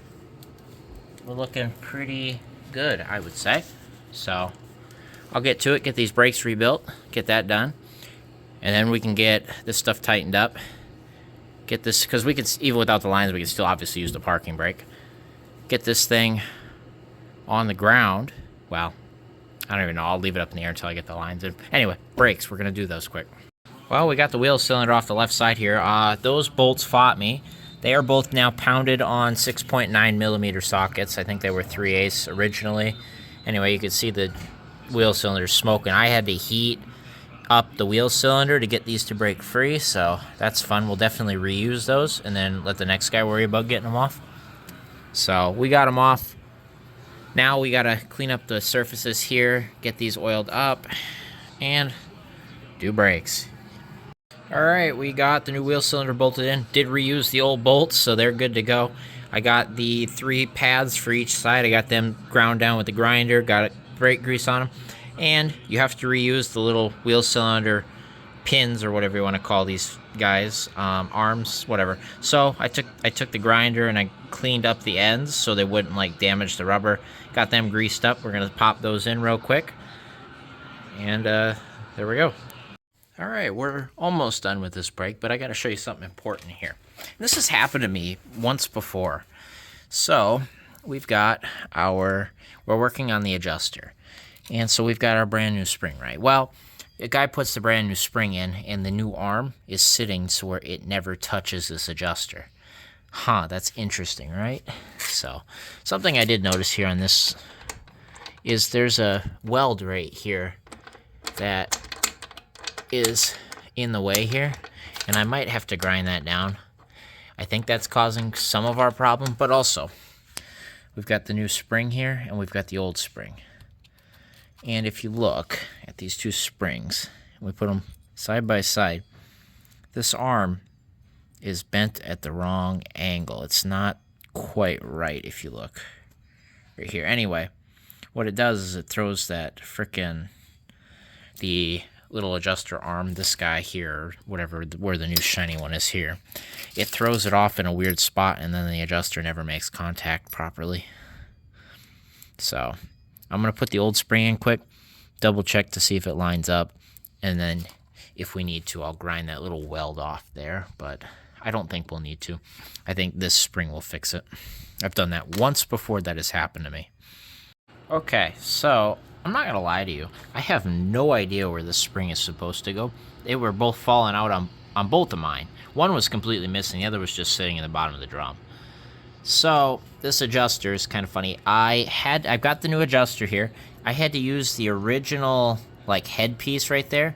We're looking pretty good, I would say. So I'll get to it, get these brakes rebuilt, get that done, and then we can get this stuff tightened up. Get this, because we could, even without the lines, we can still obviously use the parking brake. Get this thing on the ground. Well, I don't even know. I'll leave it up in the air until I get the lines in. Anyway, brakes. We're going to do those quick. Well, we got the wheel cylinder off the left side here. Those bolts fought me. They are both now pounded on 6.9 millimeter sockets. I think they were 3/8 originally. Anyway, you can see the wheel cylinder smoking. I had to heat up the wheel cylinder to get these to break free, so that's fun. We'll definitely reuse those and then let the next guy worry about getting them off. So we got them off. Now we gotta clean up the surfaces here, get these oiled up, and do brakes. Alright, we got the new wheel cylinder bolted in. Did reuse the old bolts, so they're good to go. I got the 3 pads for each side. I got them ground down with the grinder, got brake grease on them. And you have to reuse the little wheel cylinder pins, or whatever you want to call these guys, arms, whatever. So I took the grinder and I cleaned up the ends so they wouldn't like damage the rubber. Got them greased up. We're gonna pop those in real quick, and there we go. All right, we're almost done with this brake, but I got to show you something important here. This has happened to me once before. So we've got we're working on the adjuster, and so we've got our brand new spring, right? Well, a guy puts the brand new spring in, and the new arm is sitting so where it never touches this adjuster. Huh, that's interesting, right? So something I did notice here on this is there's a weld right here that is in the way here, and I might have to grind that down. I think that's causing some of our problem, but also we've got the new spring here and we've got the old spring. And if you look at these two springs, and we put them side by side, this arm is bent at the wrong angle. It's not quite right if you look right here. Anyway, what it does is it throws that the little adjuster arm, this guy here, whatever, where the new shiny one is here, it throws it off in a weird spot, and then the adjuster never makes contact properly. So I'm going to put the old spring in quick, double check to see if it lines up, and then if we need to, I'll grind that little weld off there, but I don't think we'll need to. I think this spring will fix it. I've done that once before. That has happened to me. Okay, so I'm not gonna lie to you. I have no idea where this spring is supposed to go. They were both falling out on both of mine. One was completely missing, the other was just sitting in the bottom of the drum. So this adjuster is kind of funny. I've got the new adjuster here. I had to use the original like headpiece right there.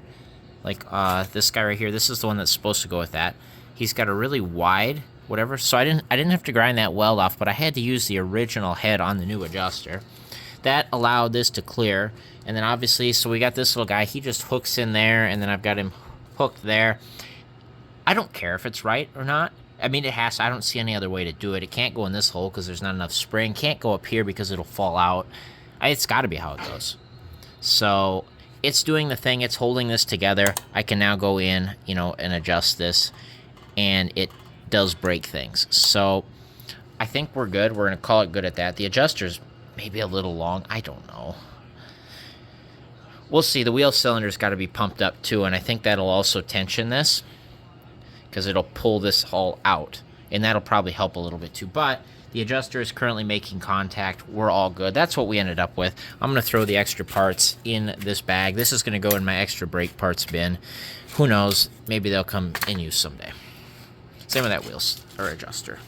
Like this guy right here. This is the one that's supposed to go with that. He's got a really wide whatever. So I didn't have to grind that weld off, but I had to use the original head on the new adjuster. That allowed this to clear. And then obviously, so we got this little guy. He just hooks in there, and then I've got him hooked there. I don't care if it's right or not. I mean, it has to. I don't see any other way to do it. It can't go in this hole because there's not enough spring. Can't go up here because it'll fall out. It's got to be how it goes. So it's doing the thing. It's holding this together. I can now go in, you know, and adjust this, and it does break things. So I think we're good. We're going to call it good at that. The adjuster's maybe a little long. I don't know. We'll see. The wheel cylinder's got to be pumped up too, and I think that'll also tension this, because it'll pull this all out, and that'll probably help a little bit too. But the adjuster is currently making contact. We're all good. That's what we ended up with. I'm going to throw the extra parts in this bag. This is going to go in my extra brake parts bin. Who knows? Maybe they'll come in use someday. Same with that wheels or adjuster.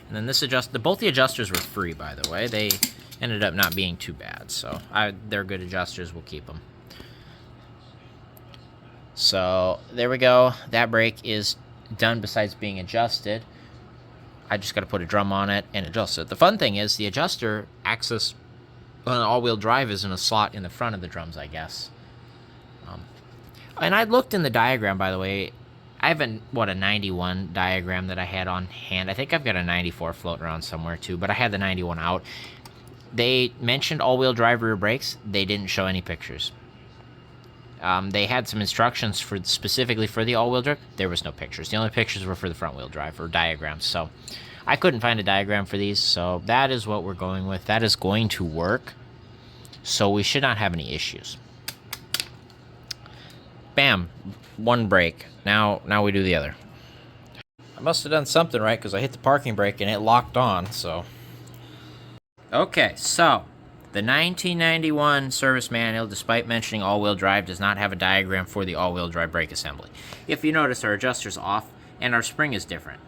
And then this both the adjusters were free, by the way. They ended up not being too bad, so they're good adjusters. We'll keep them. So there we go. That brake is done. Besides being adjusted, I just got to put a drum on it and adjust it. The fun thing is the adjuster axis on all-wheel drive is in a slot in the front of the drums, I guess. And I looked in the diagram, by the way. I have a 91 diagram that I had on hand. I think I've got a 94 floating around somewhere too, but I had the 91 out. They mentioned all-wheel drive rear brakes. They didn't show any pictures. They had some instructions specifically for the all-wheel drive. There was no pictures. The only pictures were for the front-wheel drive, or diagrams. So I couldn't find a diagram for these, so that is what we're going with. That is going to work, so we should not have any issues. Bam, one brake. Now we do the other. I must have done something right, because I hit the parking brake and it locked on, so. Okay, so the 1991 service manual, despite mentioning all-wheel drive, does not have a diagram for the all-wheel drive brake assembly. If you notice, our adjuster's off and our spring is different.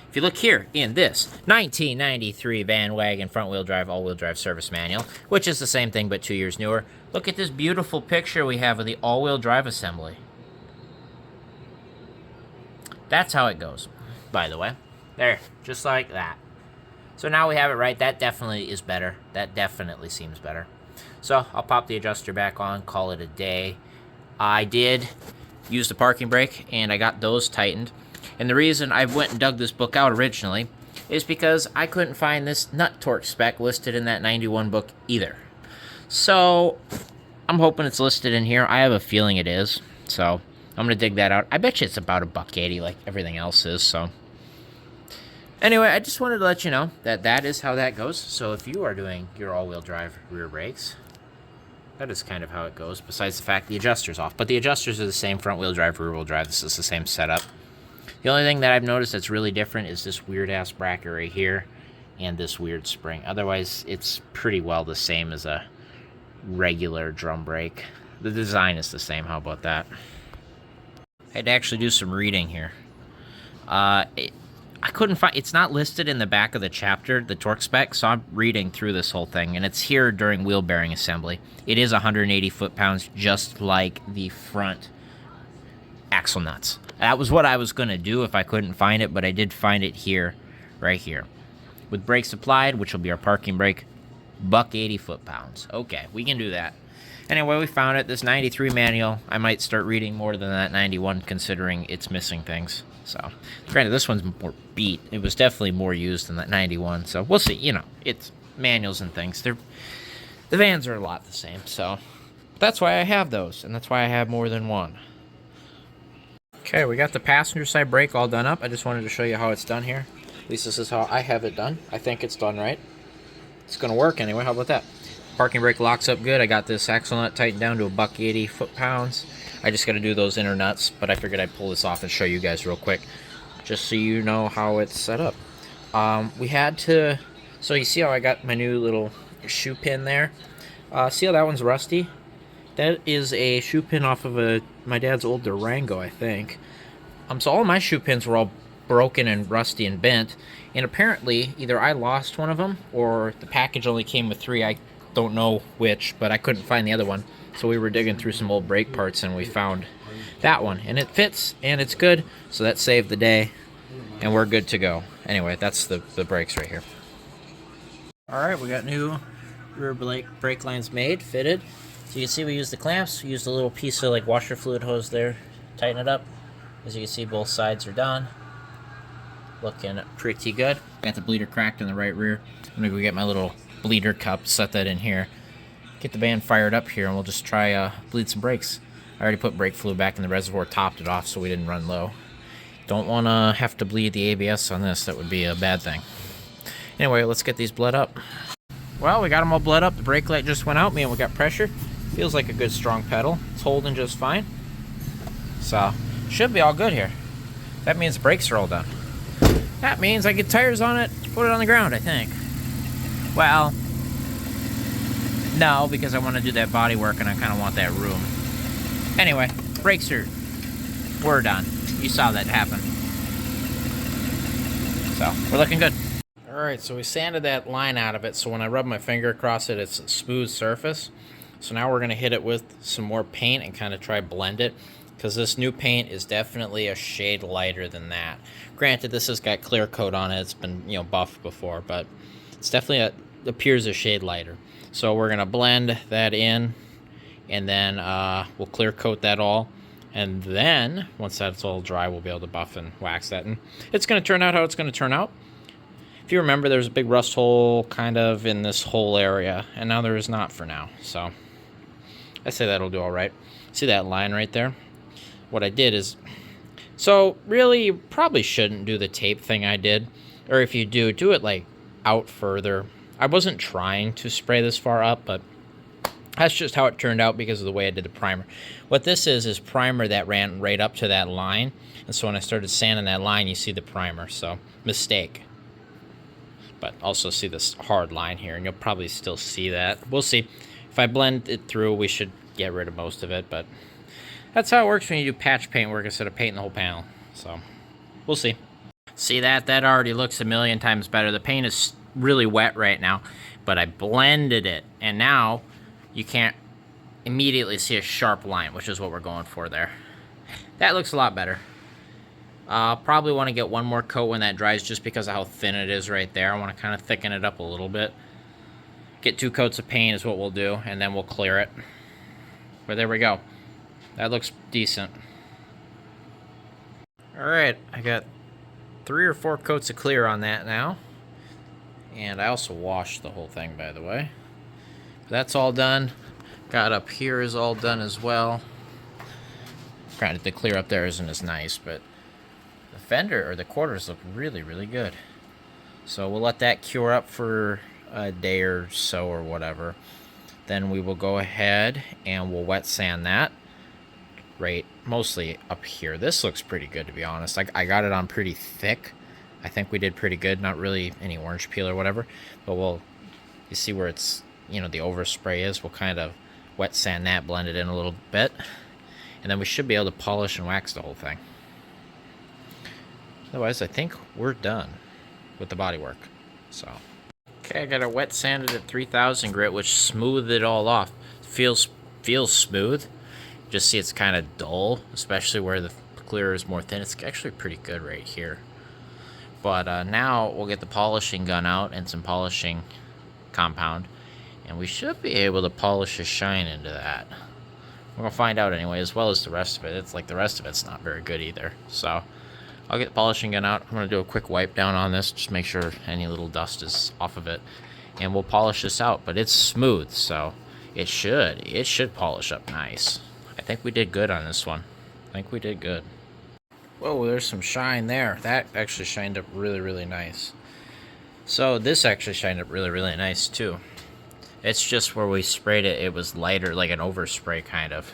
If you look here in this 1993 Van Wagon front-wheel drive, all-wheel drive service manual, which is the same thing but 2 years newer, look at this beautiful picture we have of the all-wheel drive assembly. That's how it goes, by the way. There, just like that. So now we have it right. That definitely is better. That definitely seems better. So I'll pop the adjuster back on, call it a day. I did use the parking brake, and I got those tightened. And the reason I went and dug this book out originally is because I couldn't find this nut torque spec listed in that 91 book either. So I'm hoping it's listed in here. I have a feeling it is. So I'm going to dig that out. I bet you it's about $1.80 like everything else is, so. Anyway, I just wanted to let you know that that is how that goes. So if you are doing your all-wheel drive rear brakes, that is kind of how it goes, besides the fact the adjuster's off. But the adjusters are the same front-wheel drive, rear-wheel drive. This is the same setup. The only thing that I've noticed that's really different is this weird-ass bracket right here and this weird spring. Otherwise, it's pretty well the same as a regular drum brake. The design is the same. How about that? I had to actually do some reading here. I couldn't find, it's not listed in the back of the chapter, the torque spec, so I'm reading through this whole thing, and it's here during wheel bearing assembly. It is 180 foot-pounds, just like the front axle nuts. That was what I was going to do if I couldn't find it, but I did find it here, right here. With brakes applied, which will be our parking brake, $1.80 foot-pounds. Okay, we can do that. Anyway, we found it. This 93 manual, I might start reading more than that 91, considering it's missing things. So, granted, this one's more beat. It was definitely more used than that 91. So, we'll see. You know, it's manuals and things. The vans are a lot the same. So, that's why I have those. And that's why I have more than one. Okay, we got the passenger side brake all done up. I just wanted to show you how it's done here. At least this is how I have it done. I think it's done right. It's going to work anyway. How about that? Parking brake locks up good. I got this axle nut tightened down to $1.80 foot-pounds. I just got to do those inner nuts, but I figured I'd pull this off and show you guys real quick, just so you know how it's set up. We had to, so you see how I got my new little shoe pin there? See how that one's rusty? That is a shoe pin off of my dad's old Durango, I think. So all my shoe pins were all broken and rusty and bent, and apparently either I lost one of them or the package only came with 3. I don't know which, but I couldn't find the other one. So we were digging through some old brake parts and we found that one, and it fits and it's good. So that saved the day, and we're good to go. Anyway, that's the brakes right here. All right, we got new rear brake lines made, fitted. So you can see we used the clamps. We used a little piece of like washer fluid hose there, tighten it up. As you can see, both sides are done. Looking pretty good. Got the bleeder cracked in the right rear. I'm gonna go get my little bleeder cup, set that in here. Get the band fired up here, and we'll just try bleed some brakes. I already put brake fluid back in the reservoir, topped it off so we didn't run low. Don't want to have to bleed the ABS on this. That would be a bad thing. Anyway, let's get these bled up. Well, we got them all bled up. The brake light just went out, man. We got pressure. Feels like a good strong pedal. It's holding just fine. So, should be all good here. That means the brakes are all done. That means I get tires on it, put it on the ground, I think. Well, no, because I want to do that body work and I kind of want that room. Anyway, brakes we're done. You saw that happen. So, we're looking good. Alright, so we sanded that line out of it, so when I rub my finger across it, it's a smooth surface. So now we're going to hit it with some more paint and kind of try blend it, because this new paint is definitely a shade lighter than that. Granted, this has got clear coat on it. It's been, buffed before, but it's definitely appears a shade lighter. So we're going to blend that in, and then we'll clear coat that all. And then, once that's all dry, we'll be able to buff and wax that. And it's going to turn out how it's going to turn out. If you remember, there's a big rust hole kind of in this whole area, and now there is not for now. So I say that'll do all right. See that line right there? What I did is, so really you probably shouldn't do the tape thing I did, or if you do it like out further. I wasn't trying to spray this far up, but that's just how it turned out because of the way I did the primer. What this is primer that ran right up to that line, and so when I started sanding that line, you see the primer. So mistake, but also see this hard line here, and you'll probably still see that. We'll see. If I blend it through, we should get rid of most of it, but that's how it works when you do patch paint work instead of painting the whole panel. So, we'll see. See that? That already looks a million times better. The paint is really wet right now, but I blended it, and now you can't immediately see a sharp line, which is what we're going for there. That looks a lot better. Probably want to get one more coat when that dries just because of how thin it is right there. I want to kind of thicken it up a little bit. Get 2 coats of paint is what we'll do, and then we'll clear it. But there we go. That looks decent. Alright, I got 3 or 4 coats of clear on that now. And I also washed the whole thing, by the way. That's all done. Got up here is all done as well. Granted, the clear up there isn't as nice, but the fender or the quarters look really, really good. So we'll let that cure up for a day or so or whatever. Then we will go ahead and we'll wet sand that. Right, mostly up here. This looks pretty good, to be honest. I got it on pretty thick. I think we did pretty good. Not really any orange peel or whatever, but you see where it's, the overspray is. We'll kind of wet sand that, blend it in a little bit, and then we should be able to polish and wax the whole thing. Otherwise, I think we're done with the bodywork. So, okay, I got it wet sanded at 3000 grit, which smoothed it all off. Feels smooth. Just see it's kind of dull, especially where the clear is more thin. It's actually pretty good right here. But now we'll get the polishing gun out and some polishing compound, and we should be able to polish a shine into that. We're going to find out anyway, as well as the rest of it. It's like the rest of it's not very good either. So I'll get the polishing gun out. I'm going to do a quick wipe down on this, just make sure any little dust is off of it. And we'll polish this out, but it's smooth, so it should polish up nice. I think we did good on this one. I think we did good. Whoa, there's some shine there. That actually shined up really, really nice. So this actually shined up really, really nice too. It's just where we sprayed it, it was lighter, like an overspray kind of.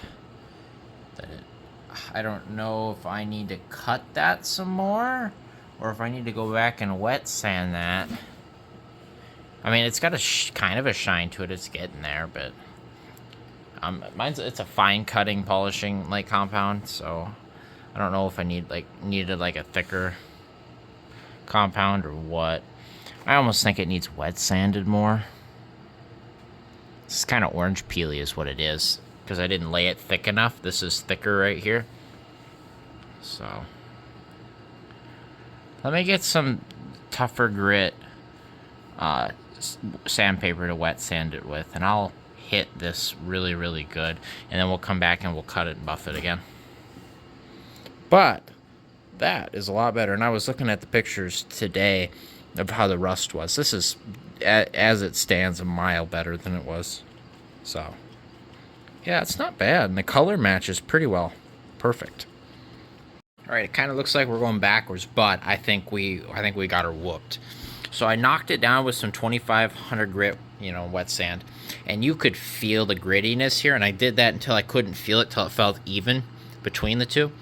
I don't know if I need to cut that some more, or if I need to go back and wet sand that. I mean, it's got a kind of a shine to it. It's getting there, but It's a fine cutting polishing like compound, so I don't know if I needed like a thicker compound or what. I almost think it needs wet sanded more. It's kind of orange peely is what it is, because I didn't lay it thick enough. This is thicker right here. So let me get some tougher grit sandpaper to wet sand it with, and I'll hit this really, really good, and then we'll come back and we'll cut it and buff it again. But that is a lot better, and I was looking at the pictures today of how the rust was. This is, as it stands, a mile better than it was. So yeah, it's not bad, and the color matches pretty well. Perfect. All right, it kind of looks like we're going backwards, but I think we got her whooped. So I knocked it down with some 2500 grit, wet sand, and you could feel the grittiness here, and I did that until I couldn't feel it, till it felt even between the two.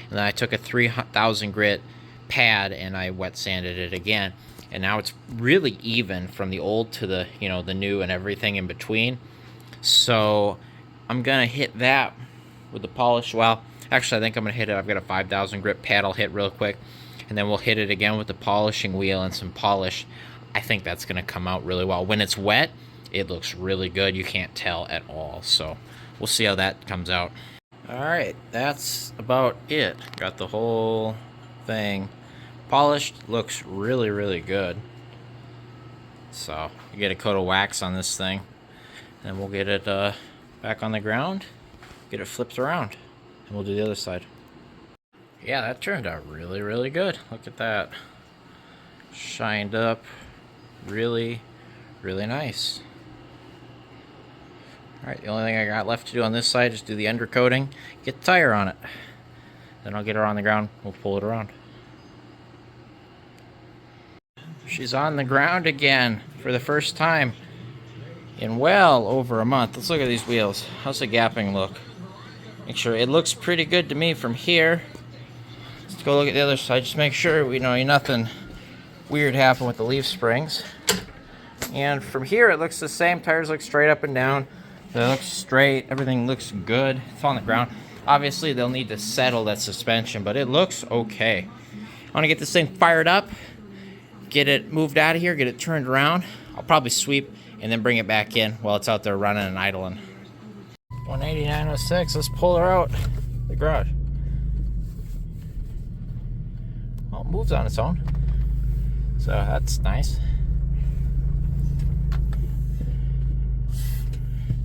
And then I took a 3000 grit pad and I wet sanded it again, and now it's really even from the old to the the new and everything in between. So I'm gonna hit that with the polish. Well, actually, I think I'm gonna hit it. I've got a 5000 grit pad I'll hit real quick, and then we'll hit it again with the polishing wheel and some polish. I think that's gonna come out really well. When it's wet, it looks really good. You can't tell at all. So we'll see how that comes out. All right, that's about it. Got the whole thing polished. Looks really, really good. So you get a coat of wax on this thing, and we'll get it back on the ground, get it flipped around, and we'll do the other side. Yeah, that turned out really, really good. Look at that. Shined up. Really, really nice. Alright, the only thing I got left to do on this side is do the undercoating, get the tire on it. Then I'll get her on the ground, we'll pull it around. She's on the ground again for the first time in well over a month. Let's look at these wheels. How's the gapping look? Make sure it looks pretty good to me from here. Let's go look at the other side, just make sure nothing weird happened with the leaf springs. And from here it looks the same. Tires look straight up and down. They look straight. Everything looks good. It's on the ground. Obviously, they'll need to settle that suspension, but it looks okay. I want to get this thing fired up, get it moved out of here, get it turned around. I'll probably sweep and then bring it back in while it's out there running and idling. 189.06. Let's pull her out the garage. Well, it moves on its own, so that's nice.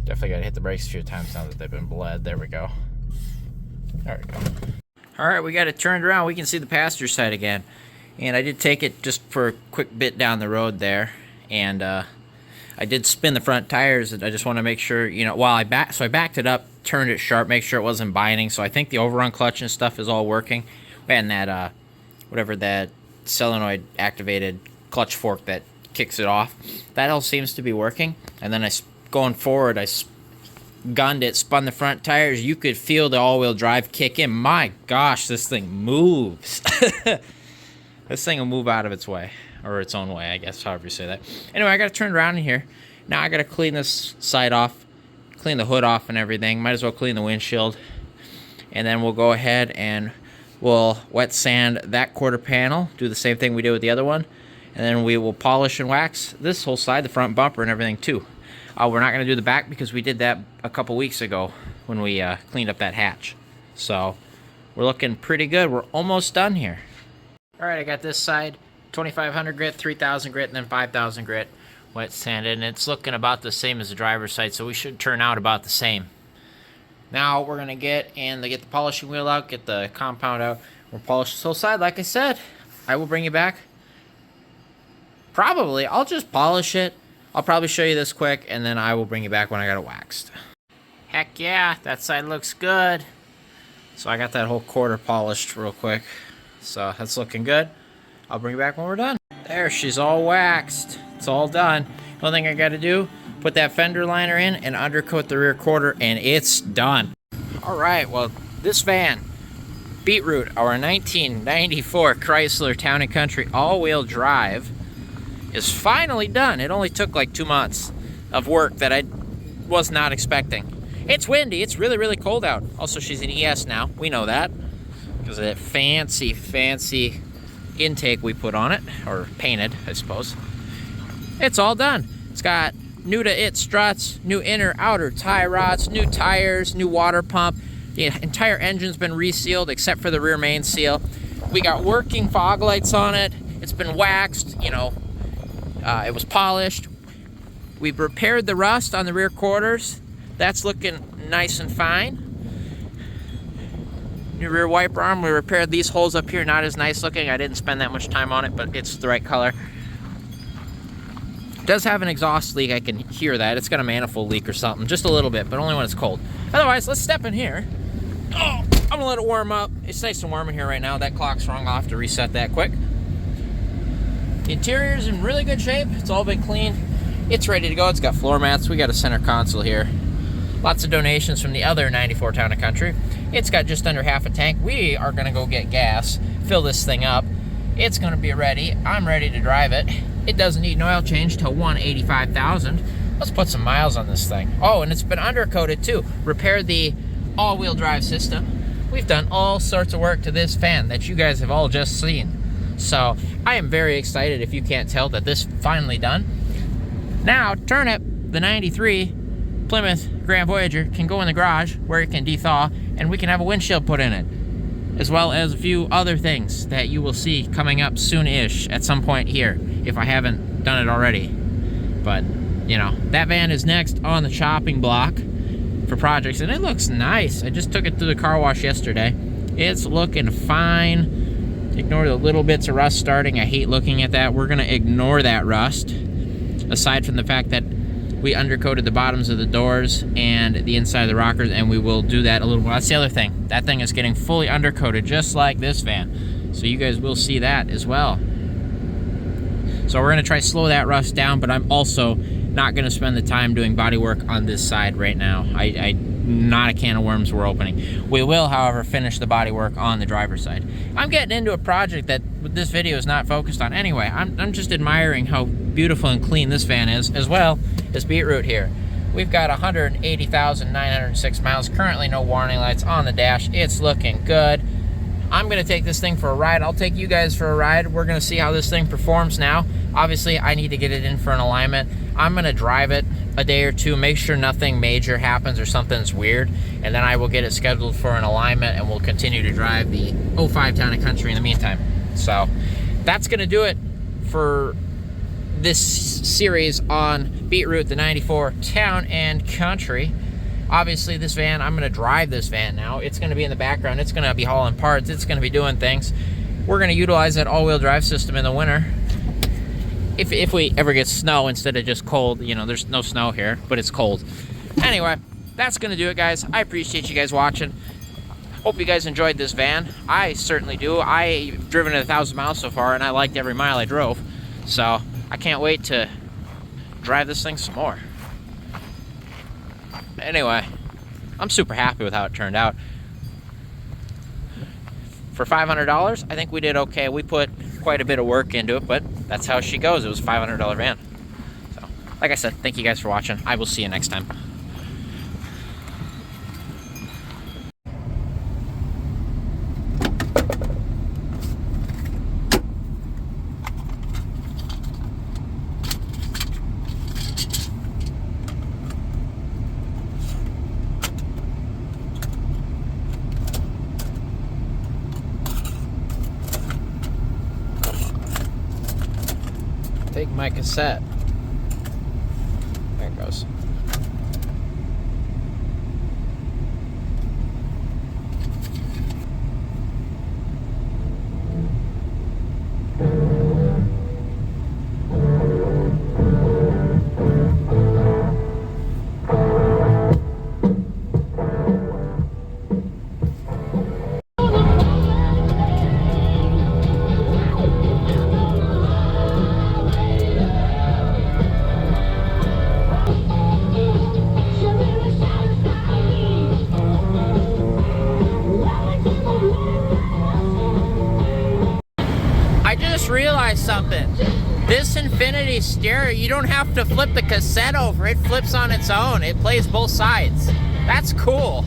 Definitely gotta hit the brakes a few times now that they've been bled. There we go. There we go. Alright, we got it turned around. We can see the passenger side again. And I did take it just for a quick bit down the road there. And I did spin the front tires, and I just want to make sure, while I backed it up, turned it sharp, make sure it wasn't binding. So I think the overrun clutch and stuff is all working. And that, whatever that solenoid activated clutch fork that kicks it off, that all seems to be working. And then going forward, I gunned it, spun the front tires. You could feel the all-wheel drive kick in. My gosh, this thing moves. This thing will move out of its way, or its own way, I guess, however you say that. Anyway, I got to turn around in here. Now I got to clean this side off, clean the hood off and everything. Might as well clean the windshield. And then we'll go ahead and we'll wet sand that quarter panel, do the same thing we did with the other one. And then we will polish and wax this whole side, the front bumper and everything too. We're not going to do the back because we did that a couple weeks ago when we cleaned up that hatch. So we're looking pretty good. We're almost done here. All right, I got this side, 2500 grit, 3000 grit, and then 5000 grit wet sanded. And it's looking about the same as the driver's side, so we should turn out about the same. Now we're going to get the polishing wheel out, get the compound out. We'll polish this whole side. Like I said, I will bring you back. Probably, I'll just polish it. I'll probably show you this quick, and then I will bring you back when I got it waxed. Heck yeah, that side looks good. So I got that whole quarter polished real quick. So that's looking good. I'll bring you back when we're done. There, she's all waxed. It's all done. The only thing I got to do, put that fender liner in and undercoat the rear quarter, and it's done. All right, well, this van, Beetroot, our 1994 Chrysler Town Country all-wheel drive, is finally done. It only took like 2 months of work that I was not expecting. It's windy. It's really, really cold out. Also, she's an ES now. We know that because of that fancy, fancy intake we put on it, or painted, I suppose. It's all done. It's got new to it struts, new inner, outer tie rods, new tires, new water pump. The entire engine's been resealed except for the rear main seal. We got working fog lights on it. It's been waxed, you know, it was polished. We've repaired the rust on the rear quarters. That's looking nice and fine. New rear wiper arm. We repaired these holes up here, not as nice looking. I didn't spend that much time on it, but it's the right color. It does have an exhaust leak, I can hear that. It's got a manifold leak or something, just a little bit, but only when it's cold. Otherwise, let's step in here. Oh, I'm gonna let it warm up. It's nice and warm in here right now. That clock's wrong. I'll have to reset that quick. The interior's in really good shape. It's all been cleaned. It's ready to go. It's got floor mats. We got a center console here. Lots of donations from the other 94 Town and Country. It's got just under half a tank. We are gonna go get gas, fill this thing up. It's gonna be ready. I'm ready to drive it. It doesn't need an oil change till 185,000. Let's put some miles on this thing. Oh, and it's been undercoated too. Repaired the all-wheel drive system. We've done all sorts of work to this van that you guys have all just seen. So I am very excited, if you can't tell, that this is finally done. Now, Turnip, the 93 Plymouth Grand Voyager, can go in the garage where it can dethaw, and we can have a windshield put in it, as well as a few other things that you will see coming up soon-ish at some point here, if I haven't done it already. But, you know, that van is next on the chopping block for projects, and it looks nice. I just took it to the car wash yesterday. It's looking fine. Ignore the little bits of rust starting. I hate looking at that. We're gonna ignore that rust, aside from the fact that we undercoated the bottoms of the doors and the inside of the rockers, and we will do that a little more. That's the other thing. That thing is getting fully undercoated, just like this van. So you guys will see that as well. So we're gonna try to slow that rust down, but I'm also not gonna spend the time doing body work on this side right now. Not a can of worms we're opening. We will, however, finish the body work on the driver's side. I'm getting into a project that this video is not focused on anyway. I'm just admiring how beautiful and clean this van is, as well as Beetroot here. We've got 180,906 miles. Currently no warning lights on the dash. It's looking good. I'm gonna take this thing for a ride. I'll take you guys for a ride. We're gonna see how this thing performs now. Obviously, I need to get it in for an alignment. I'm gonna drive it a day or two, make sure nothing major happens or something's weird, and then I will get it scheduled for an alignment, and we'll continue to drive the 05 Town and Country in the meantime. So that's gonna do it for this series on Beetroot, the 94 Town and Country. Obviously, this van, I'm gonna drive this van now. It's gonna be in the background. It's gonna be hauling parts. It's gonna be doing things. We're gonna utilize that all-wheel drive system in the winter. If we ever get snow instead of just cold, you know, there's no snow here, but it's cold. Anyway, that's gonna do it, guys. I appreciate you guys watching. Hope you guys enjoyed this van. I certainly do. I've driven it 1,000 miles so far, and I liked every mile I drove. So I can't wait to drive this thing some more. Anyway, I'm super happy with how it turned out. For $500, I think we did okay. We put quite a bit of work into it, but that's how she goes. It was a $500 van. So, like I said, thank you guys for watching. I will see you next time. Take my cassette. There it goes. Realize something. This infinity stereo, you don't have to flip the cassette over. It flips on its own. It plays both sides. That's cool.